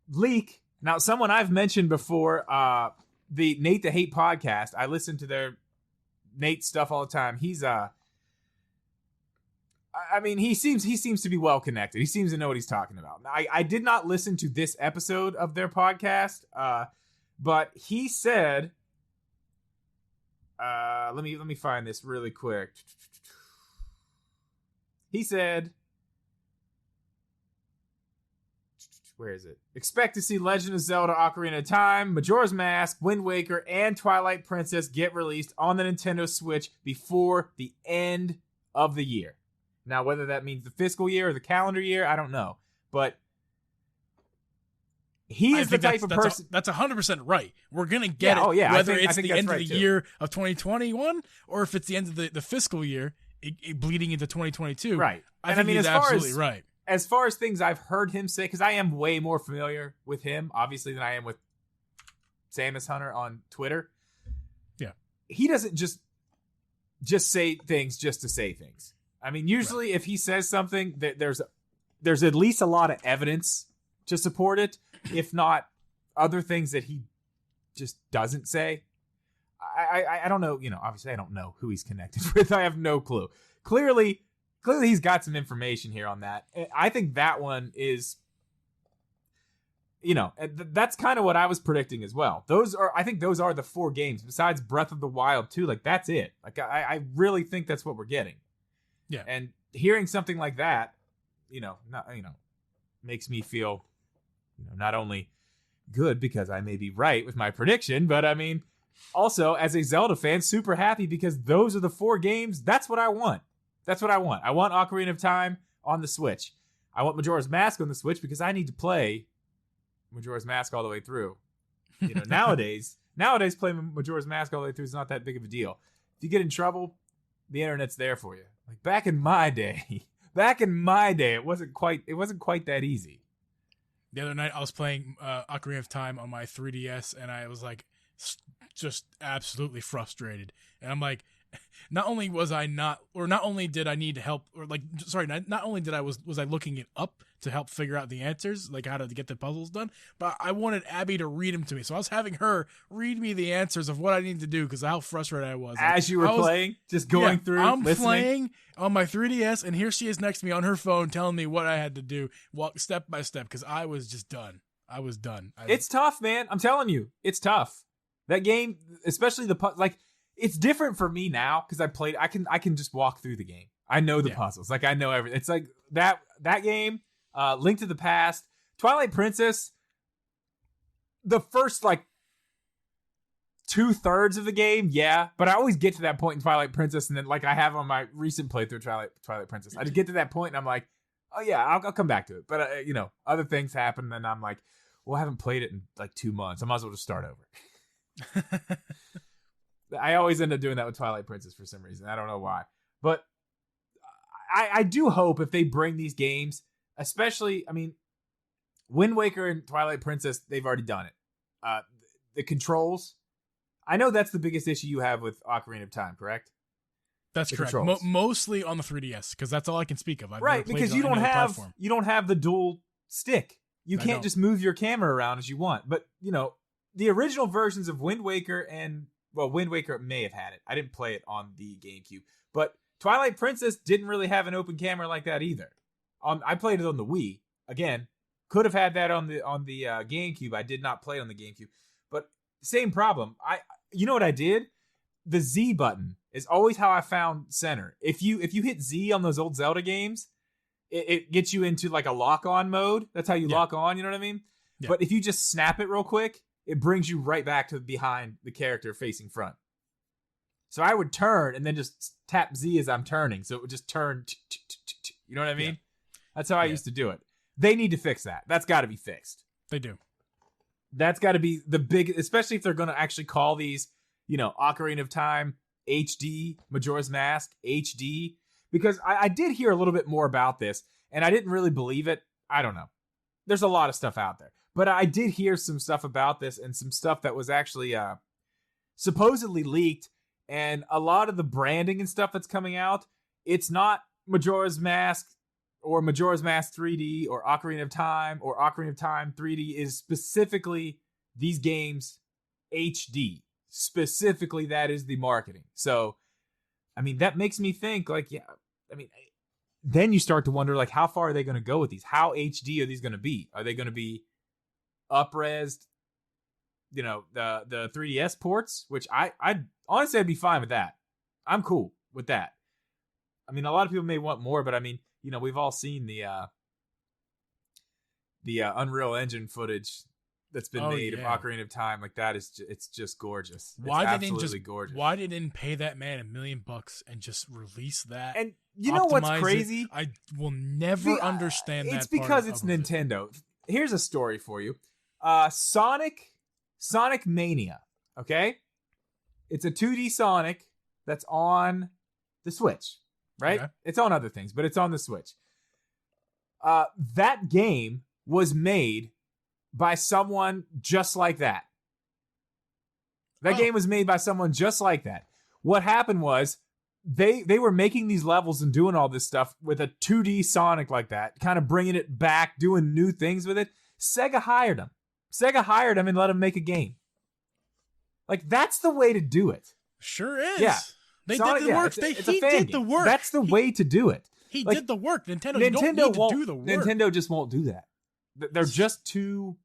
leak. Now, someone I've mentioned before, the Nate the Hate podcast. I listen to their Nate stuff all the time. He's he seems to be well connected. He seems to know what he's talking about. I did not listen to this episode of their podcast, but he said, let me find this really quick. He said, where is it? Expect to see Legend of Zelda Ocarina of Time, Majora's Mask, Wind Waker, and Twilight Princess get released on the Nintendo Switch before the end of the year. Now, whether that means the fiscal year or the calendar year, I don't know. But he is the type of person... That's 100% right. We're going to get it, whether it's the end of the year of 2021 or if it's the end of the fiscal year bleeding into 2022. Right. I think he's absolutely right. As far as things I've heard him say, because I am way more familiar with him, obviously, than I am with Samus Hunter on Twitter. Yeah. He doesn't just say things just to say things. I mean, usually if he says something, there's at least a lot of evidence to support it, if not other things that he just doesn't say. I don't know, obviously I don't know who he's connected with. I have no clue. Clearly he's got some information here on that. I think that one is, that's kind of what I was predicting as well. I think those are the 4 games besides Breath of the Wild 2. Like, that's it. Like, I really think that's what we're getting. Yeah. And hearing something like that, makes me feel, not only good because I may be right with my prediction, but I mean, also as a Zelda fan, super happy because those are the 4 games. That's what I want. I want Ocarina of Time on the Switch. I want Majora's Mask on the Switch because I need to play Majora's Mask all the way through. Nowadays playing Majora's Mask all the way through is not that big of a deal. If you get in trouble, the internet's there for you. Like back in my day, it wasn't quite that easy. The other night I was playing Ocarina of Time on my 3DS, and I was like, just absolutely frustrated. And I'm like, not only did I need help, or like, sorry, not only was I looking it up to help figure out the answers, like how to get the puzzles done, but I wanted Abby to read them to me. So I was having her read me the answers of what I needed to do because of how frustrated I was. As you were playing, just going through, I'm listening. playing on my 3DS, and here she is next to me on her phone telling me what I had to do, walk step by step, because I was just done. I was done. It's tough, man. I'm telling you, it's tough. That game, especially it's different for me now because I can just walk through the game. I know the puzzles. Like I know everything. It's like that game, Link to the Past, Twilight Princess, the first like 2/3 of the game, yeah. But I always get to that point in Twilight Princess, and then like I have on my recent playthrough Twilight Princess, I just get to that point and I'm like, oh yeah, I'll come back to it. But other things happen, and I'm like, well, I haven't played it in like 2 months. I might as well just start over. I always end up doing that with Twilight Princess for some reason. I don't know why. But I do hope if they bring these games, especially, I mean, Wind Waker and Twilight Princess, they've already done it. The controls, I know that's the biggest issue you have with Ocarina of Time, correct? That's correct. Mostly on the 3DS, because that's all I can speak of. Right, because you don't have the dual stick. You can't just move your camera around as you want. But, the original versions of Wind Waker Wind Waker may have had it. I didn't play it on the GameCube. But Twilight Princess didn't really have an open camera like that either. I played it on the Wii. Again, could have had that on the GameCube. I did not play on the GameCube. But same problem. You know what I did? The Z button is always how I found center. If you hit Z on those old Zelda games, it gets you into like a lock-on mode. That's how you lock on, you know what I mean? Yeah. But if you just snap it real quick, it brings you right back to behind the character facing front. So I would turn and then just tap Z as I'm turning. So it would just turn. You know what I mean? Yeah. That's how I used to do it. They need to fix that. That's got to be fixed. They do. That's got to be the big, especially if they're going to actually call these, Ocarina of Time HD, Majora's Mask HD. Because I did hear a little bit more about this, and I didn't really believe it. I don't know. There's a lot of stuff out there. But I did hear some stuff about this and some stuff that was actually supposedly leaked. And a lot of the branding and stuff that's coming out, it's not Majora's Mask or Majora's Mask 3D or Ocarina of Time or Ocarina of Time 3D is specifically these games HD. Specifically, that is the marketing. So, I mean, that makes me think then you start to wonder, like, how far are they going to go with these? How HD are these going to be? Are they going to be up-resed, the 3DS ports, which I honestly, I'd be fine with that. I'm cool with that. I mean, a lot of people may want more, but I mean, we've all seen the Unreal Engine footage that's been made of Ocarina of Time. Like that it's just gorgeous. Gorgeous. Why they didn't pay that man $1 million and just release that? And you know what's crazy? I will never understand that. It's because it's Nintendo. Here's a story for you. Sonic Mania, okay? It's a 2D Sonic that's on the Switch, right? Okay. It's on other things, but it's on the Switch. That game was made by someone just like that. That game was made by someone just like that. What happened was they were making these levels and doing all this stuff with a 2D Sonic like that, kind of bringing it back, doing new things with it. Sega hired them. And let them make a game. Like, that's the way to do it. Sure is. Yeah. They did the work. He did the work. That's the way to do it. He did the work. Nintendo don't need to do the work. Nintendo just won't do that. They're just too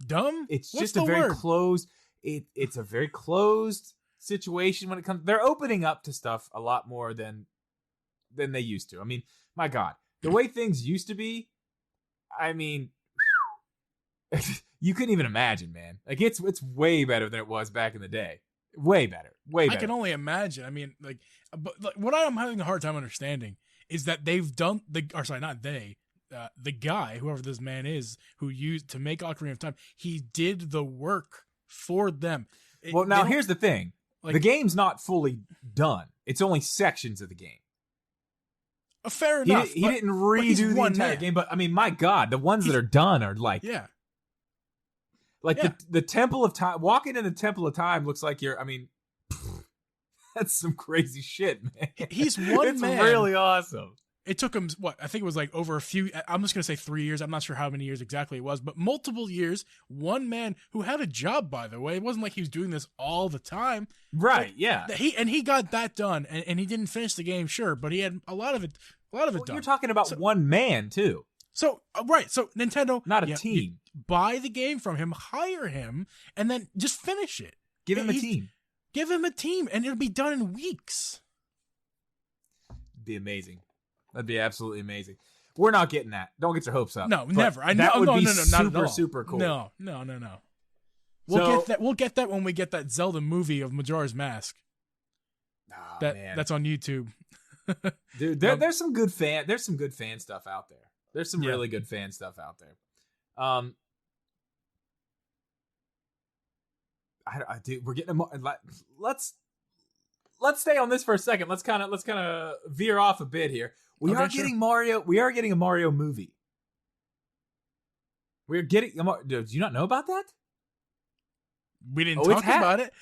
dumb. It's just a very closed. It's a very closed situation when it comes. They're opening up to stuff a lot more than they used to. I mean, my God, the way things used to be, I mean, you couldn't even imagine, man. Like it's way better than it was back in the day. Way better. Way better. I can only imagine. I mean, but what I'm having a hard time understanding is that they've done the guy, whoever this man is, who used to make Ocarina of Time, he did the work for them. Well, now here's the thing. The game's not fully done. It's only sections of the game. Fair enough. He didn't redo the entire game, but I mean, my God, the ones that are done are like... Yeah. Like the Temple of Time, walking in the Temple of Time looks like you're, I mean, that's some crazy shit, man. He's one man. It's really awesome. It took him, I think it was like over I'm just going to say 3 years. I'm not sure how many years exactly it was, but multiple years. One man who had a job, by the way. It wasn't like he was doing this all the time. Right, like, yeah. He got that done, and he didn't finish the game, sure, but he had a lot of it done. You're talking about one man, too. So, right, so Nintendo... Not a team. Buy the game from him, hire him, and then just finish it. Give him a team. Give him a team, and it'll be done in weeks. It'd be amazing. That'd be absolutely amazing. We're not getting that. Don't get your hopes up. No, never. That would be super, super cool. No. We'll get that when we get that Zelda movie of Majora's Mask. Oh, man. That's on YouTube. Dude, there's some good fan stuff out there. There's some really good fan stuff out there. Dude, we're getting let's stay on this for a second. Let's kind of veer off a bit here. We are getting a Mario movie. We're getting did you not know about that? We didn't talk about it.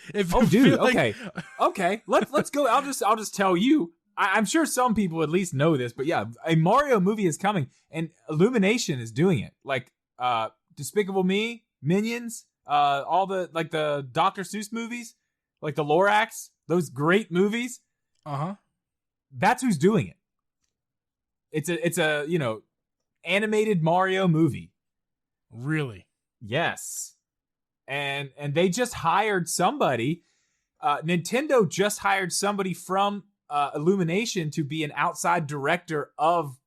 Okay. Let's go. I'll just tell you. I'm sure some people at least know this, but yeah, a Mario movie is coming, and Illumination is doing it. Like Despicable Me, Minions, all the Dr. Seuss movies, like the Lorax, those great movies. That's who's doing it. It's a animated Mario movie. Really? Yes. And they just hired somebody. Nintendo just hired somebody from Illumination to be an outside director of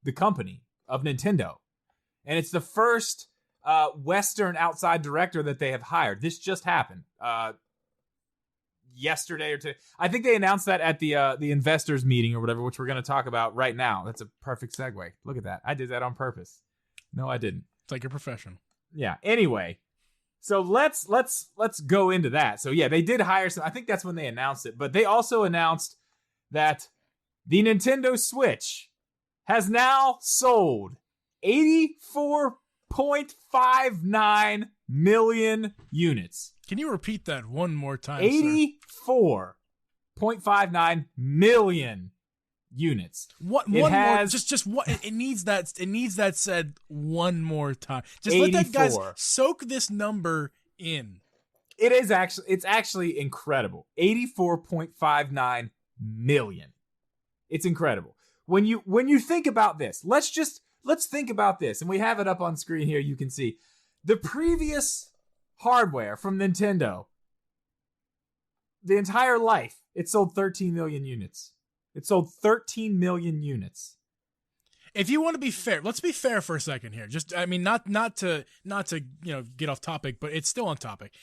the company, of Nintendo. And it's the first Western outside director that they have hired. This just happened yesterday or today. I think they announced that at the investors meeting or whatever, which we're going to talk about right now. That's a perfect segue. Look at that. I did that on purpose. No, I didn't. It's like you're professional. Yeah. Anyway, so let's go into that. So yeah, they did hire some. I think that's when they announced it. But they also announced that the Nintendo Switch has now sold 84.59 million units. Can you repeat that one more time? 84.59 million units. It needs that said one more time. Just 84. Let that guys soak this number in. It's actually incredible. 84.59 million. It's incredible. When you think about this, let's think about this, and we have it up on screen here. You can see the previous hardware from Nintendo. The entire life, it sold 13 million units. It sold 13 million units. If you want to be fair, let's be fair for a second here. Just, I mean, not to get off topic, but it's still on topic.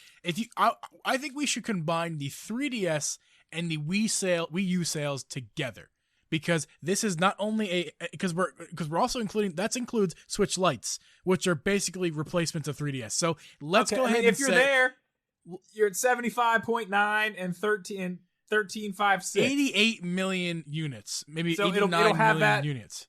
I think we should combine the 3DS and the Wii U sales together, because this is not only because we're also includes Switch Lites, which are basically replacements of 3DS. So let's go ahead. If you're there, you're at 75.9 and 13.56. 88 million units, maybe so 89 it'll have million that. Units.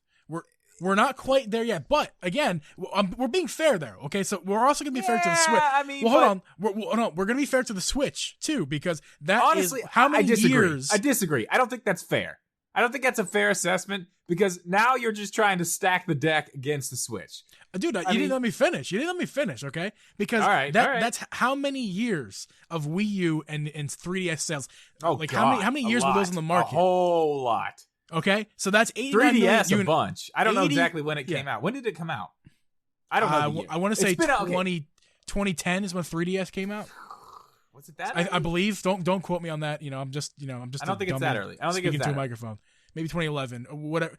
We're not quite there yet, but again, we're being fair there. Okay, so we're also going to be fair to the Switch. I mean, hold on. We're going to be fair to the Switch too, because that honestly, is how many years. I disagree. I don't think that's fair. I don't think that's a fair assessment, because now you're just trying to stack the deck against the Switch. Dude, you didn't let me finish. Okay? Because that's how many years of Wii U and 3DS sales. Oh, like God, how many years were those in the market? A whole lot. Okay? So that's 89 3DS a bunch. I don't know exactly when it came out. When did it come out? I don't know. I want to say 2010 is when 3DS came out. Was it that? I believe. Don't quote me on that. I'm just. I don't think it's that early. I don't think it's that to a early. microphone. maybe 2011, or whatever.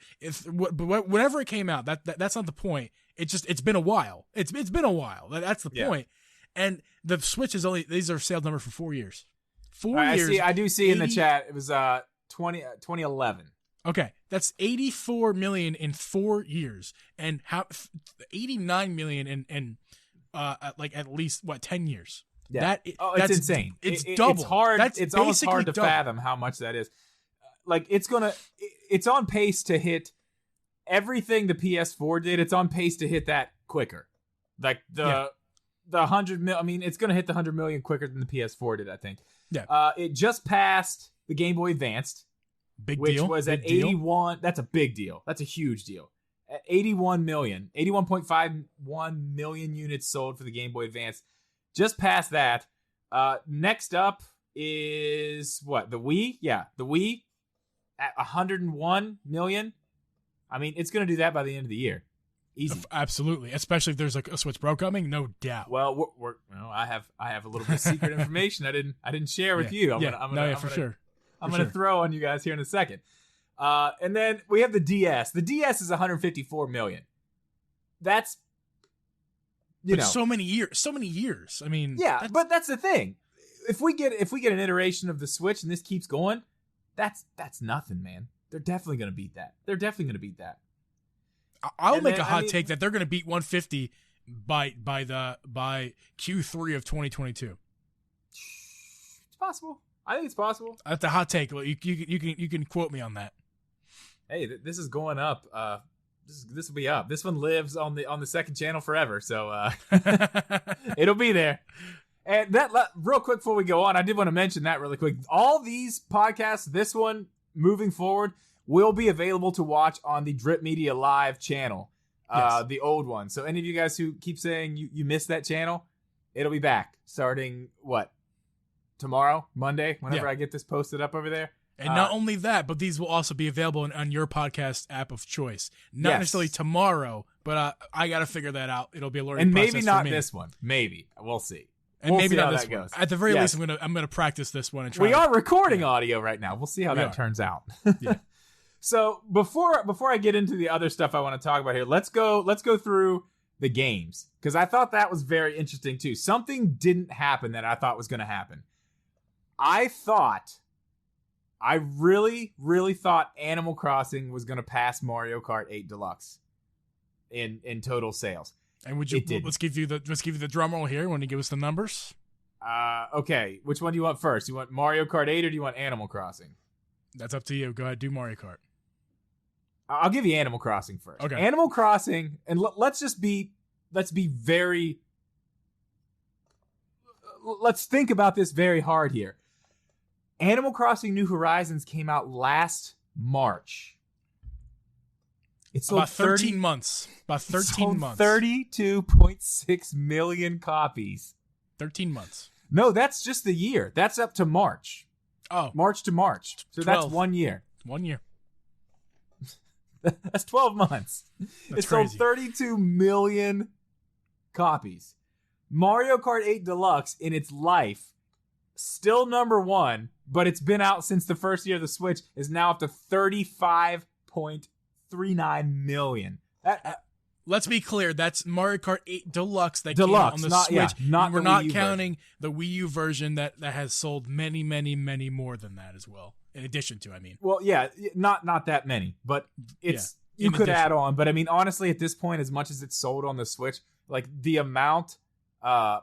But whenever it came out, that's not the point. It's been a while. It's been a while. That's the point. And the Switch is these are sales numbers for 4 years. 4 years. I do see 80, in the chat. It was 2011. Okay, that's 84 million in 4 years, and 89 million in like at least 10 years. Yeah. That's insane. It's double. It's hard. It's almost hard to fathom how much that is. Like it's on pace to hit everything the PS4 did. It's on pace to hit that quicker. Like the 100 mil. I mean, it's gonna hit the 100 million quicker than the PS4 did. I think. Yeah. It just passed the Game Boy Advanced. Which was at 81. That's a big deal. That's a huge deal. At 81.51 million units sold for the Game Boy Advance. Just past that. Next up is what? The Wii? Yeah, the Wii at 101 million. I mean, it's going to do that by the end of the year. Easy. Absolutely, especially if there's like a Switch Pro coming, no doubt. Well, I have a little bit of secret information I didn't share with you. I'm gonna throw on you guys here in a second. And then we have the DS. The DS is 154 million. That's so many years. I mean, but that's the thing. If we get an iteration of the Switch and this keeps going, that's nothing, man. They're definitely going to beat that. I'll make a hot take that they're going to beat 150 by Q3 of 2022. It's possible. I think it's possible. That's a hot take. You can quote me on that. Hey, this is going up. This will be up. This one lives on the second channel forever, so it'll be there. And that real quick before we go on, I did want to mention that really quick. All these podcasts, this one moving forward, will be available to watch on the Drip Media Live channel, the old one. So any of you guys who keep saying you missed that channel, it'll be back starting tomorrow, Monday, whenever I get this posted up over there. And not only that, but these will also be available on your podcast app of choice. Not necessarily tomorrow, but I got to figure that out. It'll be a learning process for me. And maybe not this one. Maybe. We'll see. And we'll maybe see not how this that one. goes. At the very least, I'm gonna practice this one and try. We are recording audio right now. We'll see how that turns out. Yeah. So before I get into the other stuff I want to talk about here, let's go through the games, because I thought that was very interesting too. Something didn't happen that I thought was going to happen. I really, really thought Animal Crossing was going to pass Mario Kart 8 Deluxe in total sales. And let's give you the drum roll here. Want to give us the numbers? Okay. Which one do you want first? You want Mario Kart 8 or do you want Animal Crossing? That's up to you. Go ahead, do Mario Kart. I'll give you Animal Crossing first. Okay. Animal Crossing, and let's think about this very hard here. Animal Crossing New Horizons came out last March. It's about 13 months. About 13 months. 32.6 million copies. 13 months. No, that's just the year. That's up to March. Oh. March to March. So 12. That's 1 year. 1 year. That's 12 months. That's it sold 32 million copies. Mario Kart 8 Deluxe in its life, still number one, but it's been out since the first year of the Switch, is now up to 35.39 million. Let's be clear. That's Mario Kart 8 Deluxe that came out on the Switch. We're not counting the Wii U version that has sold many, many, many more than that as well. In addition to, I mean. Well, yeah, not that many, but you could add on. But I mean, honestly, at this point, as much as it's sold on the Switch, like the amount of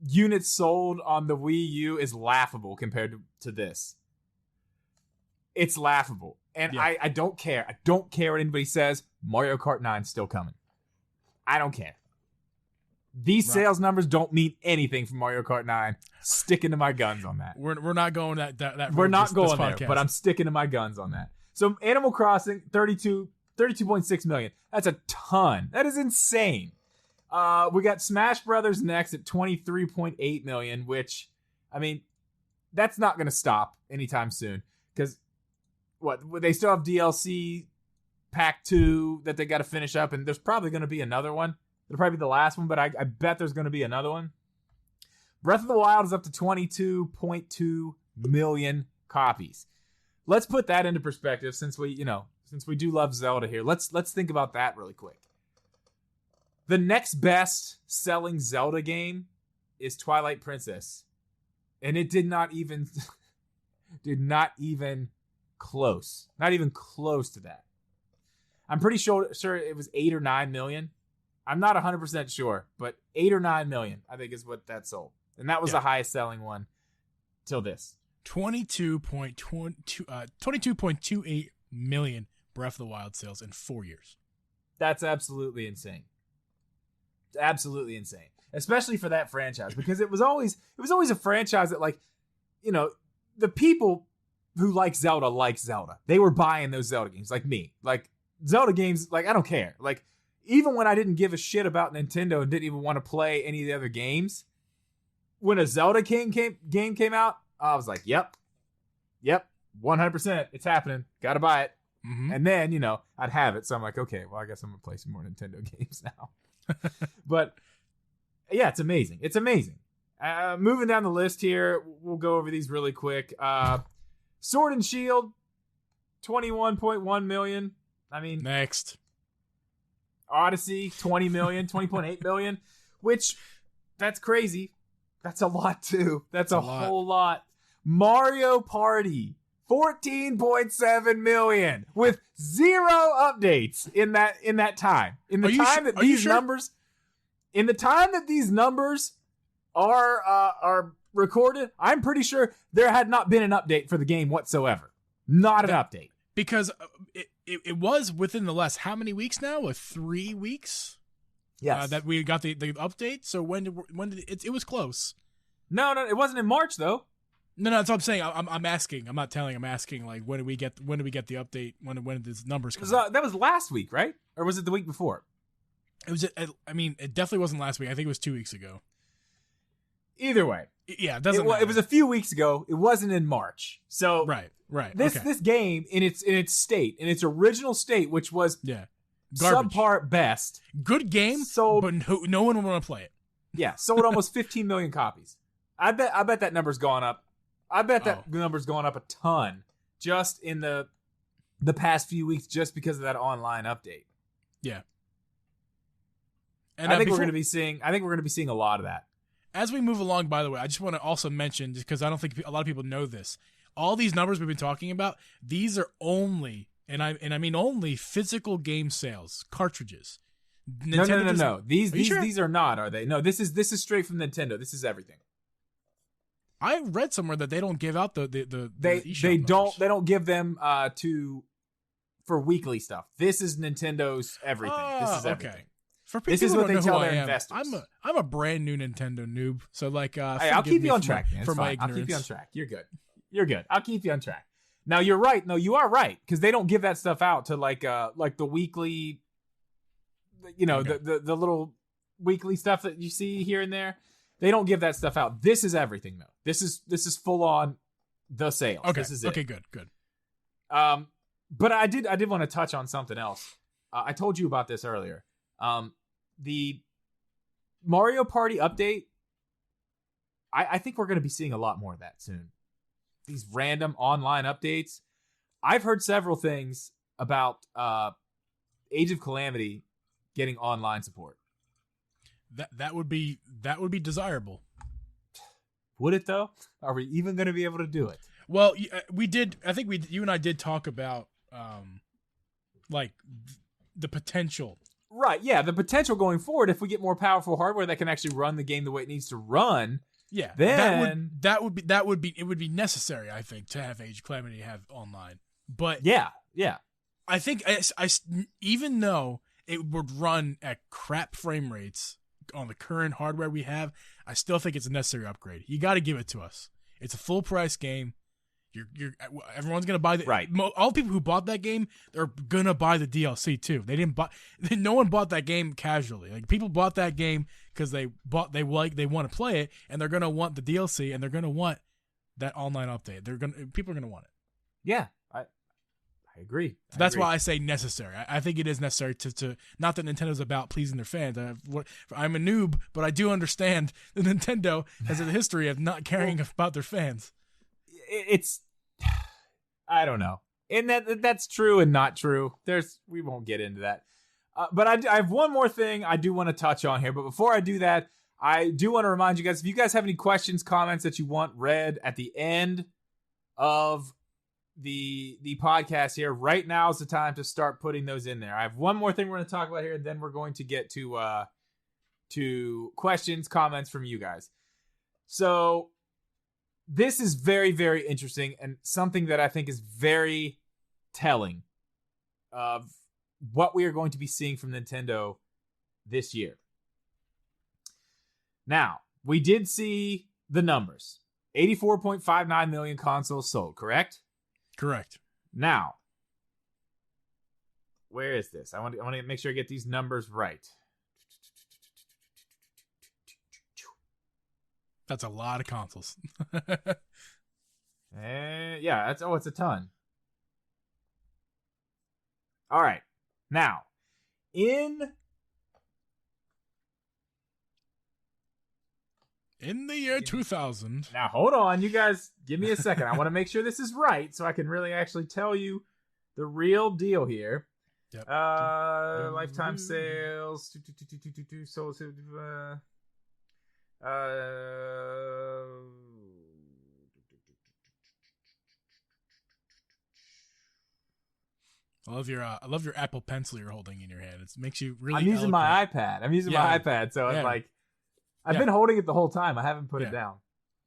units sold on the Wii U is laughable compared to this. It's laughable. And I don't care. I don't care what anybody says. Mario Kart 9's still coming. I don't care. These sales numbers don't mean anything for Mario Kart 9. Sticking to my guns on that. We're not going that we're not going there, podcast. but I'm sticking to my guns on that. So Animal Crossing, 32.6 million. That's a ton. That is insane. We got Smash Brothers next at 23.8 million, which, I mean, that's not going to stop anytime soon. Because, they still have DLC Pack 2 that they got to finish up, and there's probably going to be another one. It'll probably be the last one, but I bet there's going to be another one. Breath of the Wild is up to 22.2 million copies. Let's put that into perspective since we do love Zelda here. Let's think about that really quick. The next best selling Zelda game is Twilight Princess. And it did not even close. Not even close to that. I'm pretty sure it was 8 or 9 million. I'm not 100% sure, but 8 or 9 million, I think, is what that sold. And that was the highest selling one till this. 22.28 million Breath of the Wild sales in 4 years. That's absolutely insane. Absolutely insane. Especially for that franchise, because it was always a franchise that, like, you know, the people who like Zelda. They were buying those Zelda games, like me. Like, Zelda games, like, I don't care. Like, even when I didn't give a shit about Nintendo and didn't even want to play any of the other games, when a Zelda game came out, I was like, yep, 100%, it's happening. Gotta buy it. Mm-hmm. And then, you know, I'd have it. So I'm like, okay, well, I guess I'm gonna play some more Nintendo games now. But yeah, it's amazing. It's amazing. Moving down the list here, we'll go over these really quick. Sword and Shield, 21.1 million. I mean, next. Odyssey, 20 million, 20.8 million, which, that's crazy. That's a lot too. That's a whole lot. Mario Party, 14.7 million with 0 updates in that time. In the time that these numbers are recorded, I'm pretty sure there had not been an update for the game whatsoever. Not an update. Because it was within the last how many weeks now? 3 weeks? Yes. That we got the update. So when did it was close. No, it wasn't in March though. No, that's what I'm saying. I'm asking. I'm not telling. I'm asking, like, when do we get the update? When did these numbers come out? That was last week, right? Or was it the week before? It was. I mean, it definitely wasn't last week. I think it was 2 weeks ago. Either way, yeah, it doesn't matter. It was a few weeks ago. It wasn't in March. So right. This game in its original state, which was garbage, subpar best, good game, sold, but no one would want to play it. Yeah, sold almost 15 million copies. I bet that number's gone up. I bet that number's gone up a ton just in the past few weeks, just because of that online update. Yeah, and I think we're going to be seeing a lot of that as we move along. By the way, I just want to also mention, just because I don't think a lot of people know this, all these numbers we've been talking about, these are only, and I mean only, physical game sales, cartridges. No. These are not, are they? No, this is straight from Nintendo. This is everything. I read somewhere that they don't give out the they don't give them for weekly stuff. This is Nintendo's everything. This is everything. Okay. For people, this is what they tell their investors. I'm a brand new Nintendo noob, so like, hey, I'll keep you on track, man. For my ignorance. I'll keep you on track. You're good. I'll keep you on track. Now you're right. No, you are right, because they don't give that stuff out to like the weekly, you know, the little weekly stuff that you see here and there. They don't give that stuff out. This is everything though. This is full on the sales. Okay. This is it. Okay, good. But I did want to touch on something else. I told you about this earlier. The Mario Party update, I think we're going to be seeing a lot more of that soon. These random online updates. I've heard several things about Age of Calamity getting online support. That would be desirable. Would it though? Are we even going to be able to do it? Well, we did. I think you and I did talk about like the potential. Right. Yeah, the potential going forward, if we get more powerful hardware that can actually run the game the way it needs to run. Yeah, then it would be necessary, I think, to have Age of Calamity have online. But yeah, I think I even though it would run at crap frame rates on the current hardware we have, I still think it's a necessary upgrade. You got to give it to us. It's a full price game. Everyone's gonna buy the right. All the people who bought that game, they're gonna buy the DLC too. They didn't buy. No one bought that game casually. Like, people bought that game because they want to play it, and they're gonna want the DLC, and they're gonna want that online update. People are gonna want it. Yeah, I agree. That's why I say necessary. I think it is necessary to not that Nintendo's about pleasing their fans. I'm a noob, but I do understand that Nintendo has a history of not caring about their fans. I don't know. And that's true and not true. We won't get into that. But I have one more thing I do want to touch on here. But before I do that, I do want to remind you guys, if you guys have any questions, comments that you want read at the end of the podcast here, right now is the time to start putting those in there. I have one more thing we're going to talk about here, and then we're going to get to questions, comments from you guys. So this is very, very interesting and something that I think is very telling of what we are going to be seeing from Nintendo this year. Now, we did see the numbers. 84.59 million consoles sold, correct? Correct. Now, where is this? I want to make sure I get these numbers right. That's a lot of consoles. Yeah, it's a ton. All right. Now, in the year 2000. Now, hold on. You guys, give me a second. I want to make sure this is right so I can really actually tell you the real deal here. Yep. Lifetime sales. Sold. I love your Apple Pencil you're holding in your hand. It makes you really. I'm using my iPad. My iPad, so it's like I've been holding it the whole time. I haven't put it down.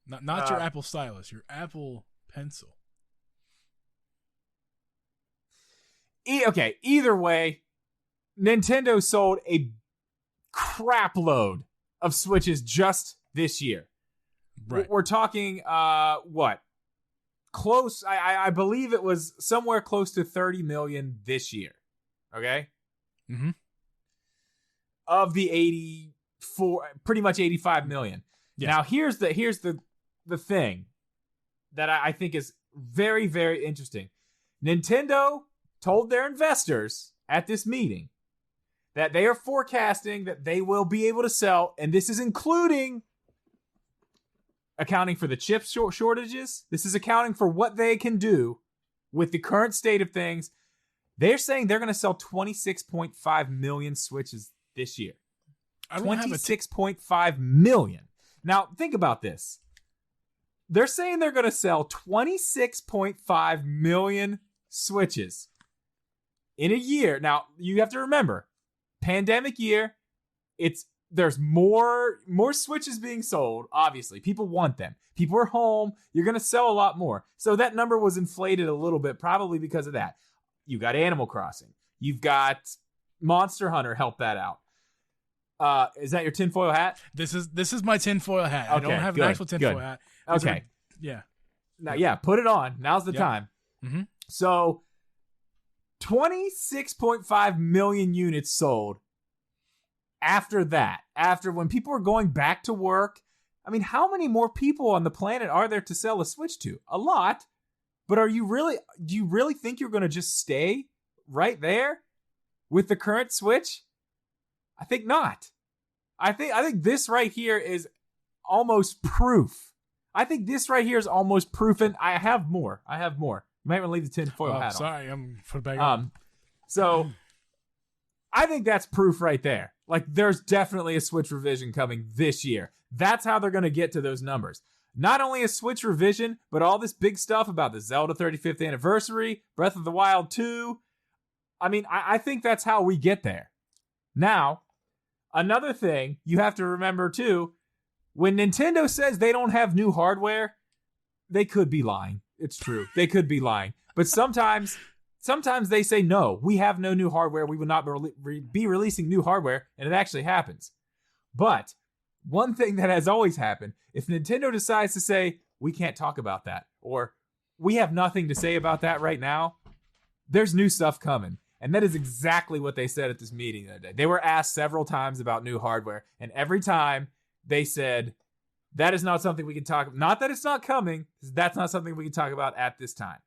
Not your Apple stylus, your Apple Pencil. Okay, either way, Nintendo sold a crap load of Switches just this year. Right. We're talking what? Close, I believe it was somewhere close to 30 million this year. Okay? Mm-hmm. Of the 84, pretty much 85 million. Yeah. Now here's the thing that I think is very, very interesting. Nintendo told their investors at this meeting that they are forecasting that they will be able to sell, and this is including accounting for the chip shortages. This is accounting for what they can do with the current state of things. They're saying they're going to sell 26.5 million Switches this year. 26.5 million. Now, think about this. They're saying they're going to sell 26.5 million Switches in a year. Now, you have to remember, pandemic year, there's more Switches being sold. Obviously, people want them. People are home. You're going to sell a lot more. So that number was inflated a little bit, probably because of that. You got Animal Crossing. You've got Monster Hunter. Help that out. Is that your tinfoil hat? This is my tinfoil hat. Okay, I don't have an actual tinfoil hat. Okay. Now, put it on. Now's the time. Mm-hmm. So, 26.5 million units sold. After that, after when people are going back to work, I mean, how many more people on the planet are there to sell a Switch to? A lot. But do you really think you're going to just stay right there with the current Switch? I think not. I think this right here is almost proof. I think this right here is almost proof, and I have more. You might want to leave the tinfoil hat on. Sorry, I'm put it back on. So I think that's proof right there. Like, there's definitely a Switch revision coming this year. That's how they're going to get to those numbers. Not only a Switch revision, but all this big stuff about the Zelda 35th anniversary, Breath of the Wild 2. I mean, I think that's how we get there. Now, another thing you have to remember too, when Nintendo says they don't have new hardware, they could be lying. It's true. They could be lying. But sometimes they say, no, we have no new hardware. We will not be releasing new hardware. And it actually happens. But one thing that has always happened, if Nintendo decides to say, we can't talk about that, or we have nothing to say about that right now, there's new stuff coming. And that is exactly what they said at this meeting the other day. They were asked several times about new hardware. And every time they said, that is not something we can talk. Not that it's not coming. That's not something we can talk about at this time.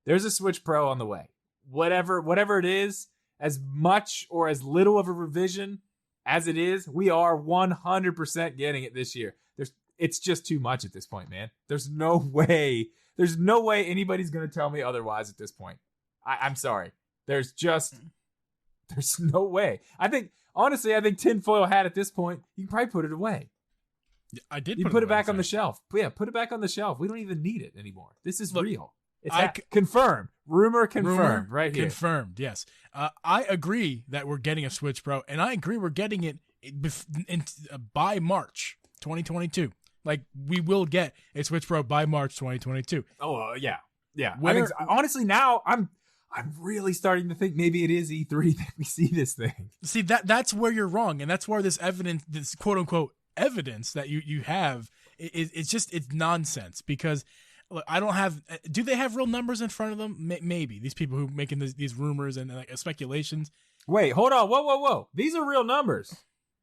There's a Switch Pro on the way. Whatever it is, as much or as little of a revision as it is, we are 100% getting it this year. It's just too much at this point, man. There's no way There's no way anybody's going to tell me otherwise at this point. I'm sorry. There's no way. Honestly, I think tinfoil hat at this point, you can probably put it away. I did. You put it back on the shelf. Yeah, put it back on the shelf. We don't even need it anymore. This is real. It's confirmed. Rumor confirmed. Right here. Confirmed. Yes. I agree that we're getting a Switch Pro, and I agree we're getting it by March 2022. Like, we will get a Switch Pro by March 2022. Oh yeah. Honestly, now I'm really starting to think maybe it is E3 that we see this thing. See, that's where you're wrong, and that's where this evidence, this quote unquote evidence that you have, it's nonsense. Because look, I don't have. Do they have real numbers in front of them? Maybe these people who making these rumors and like speculations. Wait, hold on. Whoa! These are real numbers.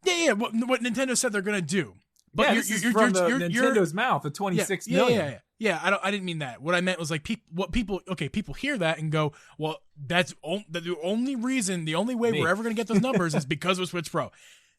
Yeah. What Nintendo said they're gonna do. But yeah, you're from Nintendo's mouth, the 26 million. Yeah. I didn't mean that. What I meant was like people hear that and go, well, that's the only reason, the only way we're ever going to get those numbers is because of Switch Pro.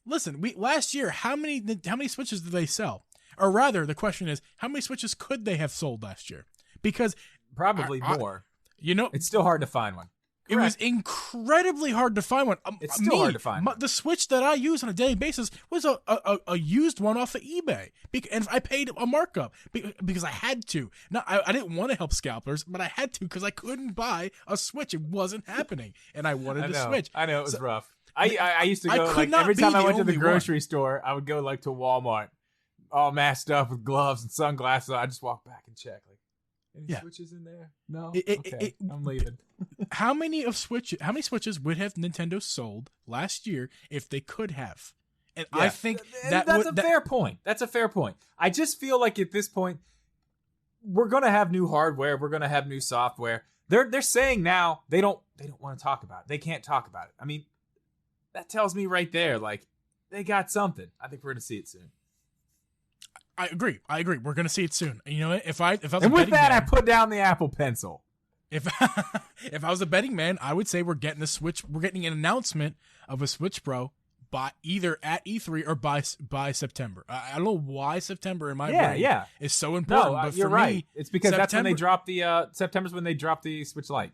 Listen, last year, how many Switches did they sell? Or rather, the question is, how many Switches could they have sold last year? Because probably more. It's still hard to find one. It was incredibly hard to find one. It's still hard to find one. The Switch that I use on a daily basis was a used one off of eBay. And I paid a markup because I had to. I didn't want to help scalpers, but I had to because I couldn't buy a Switch. It wasn't happening. And I wanted to Switch. I know, it was rough. I used to go, like, every time I went to the grocery store, I would go, like, to Walmart, all masked up with gloves and sunglasses. I just walk back and check, like, any Switches in there? No? Okay, I'm leaving. How many Switches would have Nintendo sold last year if they could have? And I think that's a fair point. That's a fair point. I just feel like at this point, we're going to have new hardware. We're going to have new software. They're saying now they don't want to talk about it. They can't talk about it. I mean, that tells me right there, like, they got something. I think we're going to see it soon. I agree. We're going to see it soon. And you know what? If I was and with that, I put down the Apple Pencil. If I was a betting man, I would say we're getting a Switch. We're getting an announcement of a Switch Pro by either at E3 or by September. I don't know why September in my brain is so important. No, but you're for right. Me, it's because that's when they dropped the September's when they dropped the Switch Lite.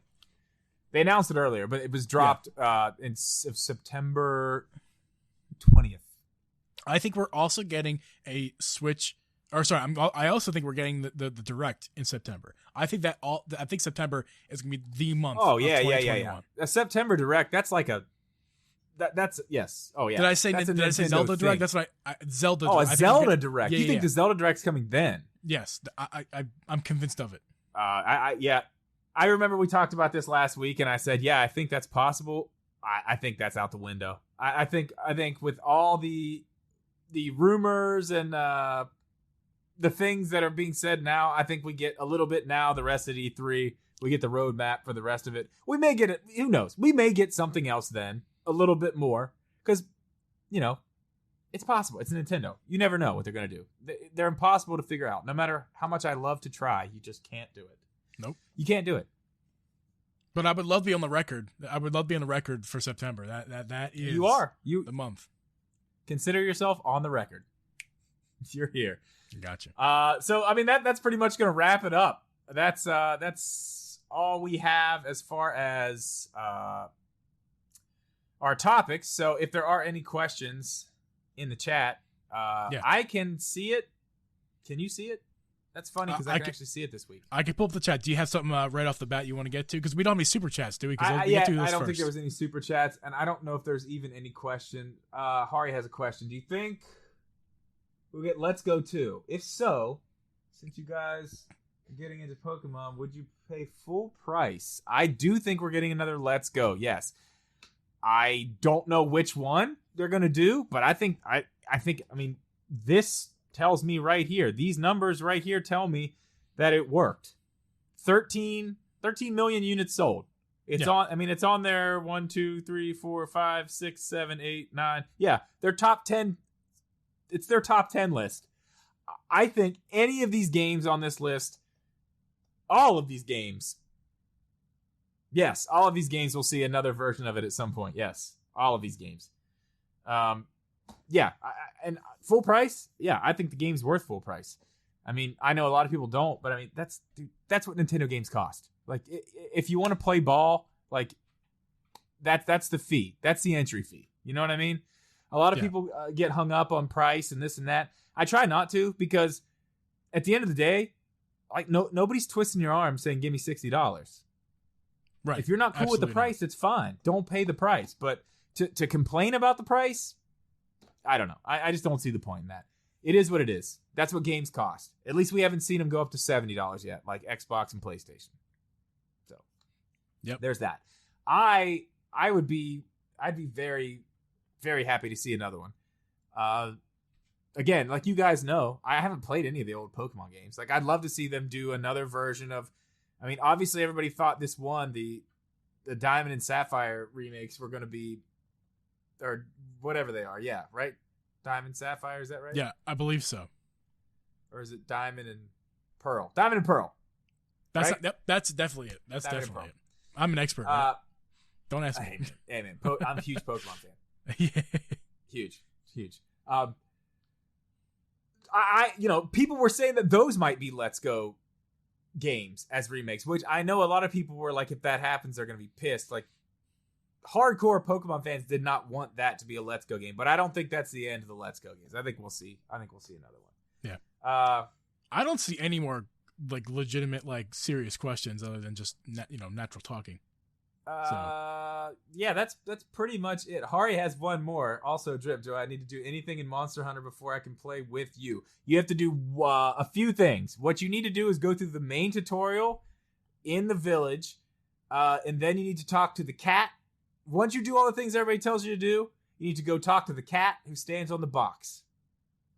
They announced it earlier, but it was dropped in September 20th. I think we're also getting a Switch. Or sorry, I also think we're getting the Direct in September. I think September is gonna be the month. Oh yeah. A September Direct. That's like a. That's yes. Oh yeah. Did I say Zelda Direct? That's what Zelda. Oh, a Zelda Direct. You think the Zelda Direct's coming then? Yes, I'm convinced of it. I remember we talked about this last week, and I said, I think that's possible. I think that's out the window. I think with all the rumors and the things that are being said now, I think we get a little bit now. The rest of E3, we get the roadmap for the rest of it. We may get it. Who knows? We may get something else then, a little bit more, because it's possible. It's Nintendo. You never know what they're gonna do. They're impossible to figure out. No matter how much I love to try, you just can't do it. Nope, you can't do it. But I would love to be on the record. I would love to be on the record for September. That is the month. Consider yourself on the record. You're here. Gotcha. So I mean that's pretty much gonna wrap it up. That's all we have as far as our topics. So if there are any questions in the chat, I can see it. Can you see it? That's funny because I can actually see it this week. I can pull up the chat. Do you have something right off the bat you want to get to? Because we don't have any super chats, do we? I don't think there was any super chats, and I don't know if there's even any question. Hari has a question. Do you think we'll get Let's Go 2? If so, since you guys are getting into Pokemon, would you pay full price? I do think we're getting another Let's Go, yes. I don't know which one they're going to do, but I think this tells me right here, these numbers right here tell me that it worked. 13 million units sold. It's on there 1, 2, 3, 4, 5, 6, 7, 8, 9. Yeah, their top 10. It's their top 10 list. I think any of these games on this list, all of these games, yes, all of these games will see another version of it at some point. Yes, all of these games. And full price? Yeah, I think the game's worth full price. I mean, I know a lot of people don't, but I mean, that's that's what Nintendo games cost. Like, if you want to play ball, like, that's the fee. That's the entry fee. You know what I mean? A lot of people get hung up on price and this and that. I try not to, because at the end of the day, like, nobody's twisting your arm saying, give me $60. Right. If you're not cool with the price, it's fine. Don't pay the price. But to complain about the price, I don't know. I just don't see the point in that. It is what it is. That's what games cost. At least we haven't seen them go up to $70 yet, like Xbox and PlayStation. So, there's that. I'd be very, very happy to see another one. Again, like you guys know, I haven't played any of the old Pokemon games. Like, I'd love to see them do another version of. I mean, obviously, everybody thought this one, the Diamond and Sapphire remakes, were going to be, or whatever they are. Yeah, right. Diamond Sapphire, is that right? Yeah, I believe so. Or is it Diamond and Pearl? Diamond and Pearl. That's right? That's definitely it. That's Diamond definitely it. I'm an expert. Right? Don't ask me. Hey man, I'm a huge Pokemon fan. Yeah. Huge. I people were saying that those might be Let's Go games as remakes, which I know a lot of people were like, if that happens, they're going to be pissed. Like, hardcore Pokemon fans did not want that to be a Let's Go game, but I don't think that's the end of the Let's Go games. I think we'll see another one. Yeah. I don't see any more like legitimate, like serious questions other than just natural talking. Yeah, that's pretty much it. Hari has one more. Also, Drip, do I need to do anything in Monster Hunter before I can play with you? You have to do a few things. What you need to do is go through the main tutorial in the village, and then you need to talk to the cat. Once you do all the things everybody tells you to do, you need to go talk to the cat who stands on the box.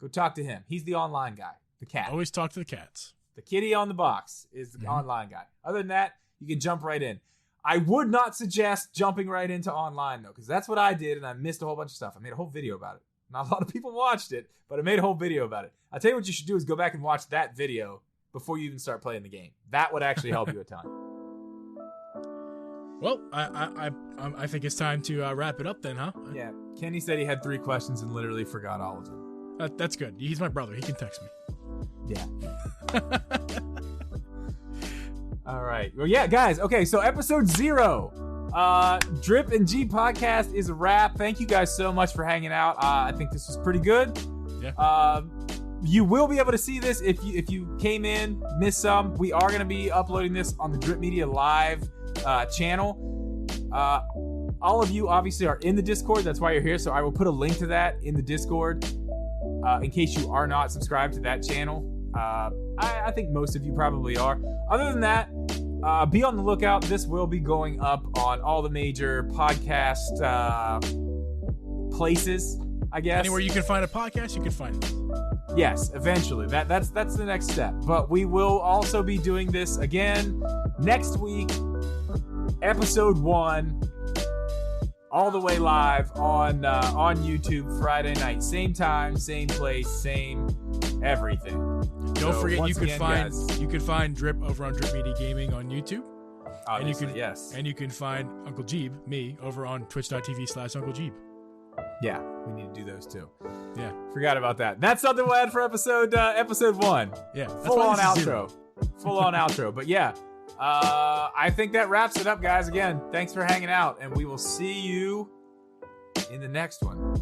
Go talk to him. He's the online guy, the cat. Always talk to the cats. The kitty on the box is the online guy. Other than that, you can jump right in. I would not suggest jumping right into online, though, because that's what I did, and I missed a whole bunch of stuff. I made a whole video about it. Not a lot of people watched it, but I made a whole video about it. I'll tell you what you should do is go back and watch that video before you even start playing the game. That would actually help you a ton. Well, I think it's time to wrap it up then, huh? Yeah. Kenny said he had 3 questions and literally forgot all of them. That's good. He's my brother. He can text me. Yeah. All right. Well, yeah, guys. Okay, so episode 0, Drip and Geeb podcast is a wrap. Thank you guys so much for hanging out. I think this was pretty good. Yeah. You will be able to see this if you came in, missed some. We are going to be uploading this on the Drip Media Live channel. All of you obviously are in the Discord. That's why you're here. So I will put a link to that in the Discord in case you are not subscribed to that channel. I think most of you probably are. Other than that, be on the lookout. This will be going up on all the major podcast places, I guess. Anywhere you can find a podcast, you can find it. Yes, eventually. That's the next step. But we will also be doing this again next week, episode 1, all the way live on YouTube Friday night. Same time, same place, same everything. Don't forget you can find Drip over on Drip Media Gaming on YouTube. Obviously, yes. And you can find Uncle Geeb, me, over on twitch.tv/Uncle Geeb. Yeah, we need to do those too. Yeah. Forgot about that. That's something we'll add for episode 1. Yeah. Full on outro. Full on outro. But yeah, I think that wraps it up, guys. Again, thanks for hanging out, and we will see you in the next one.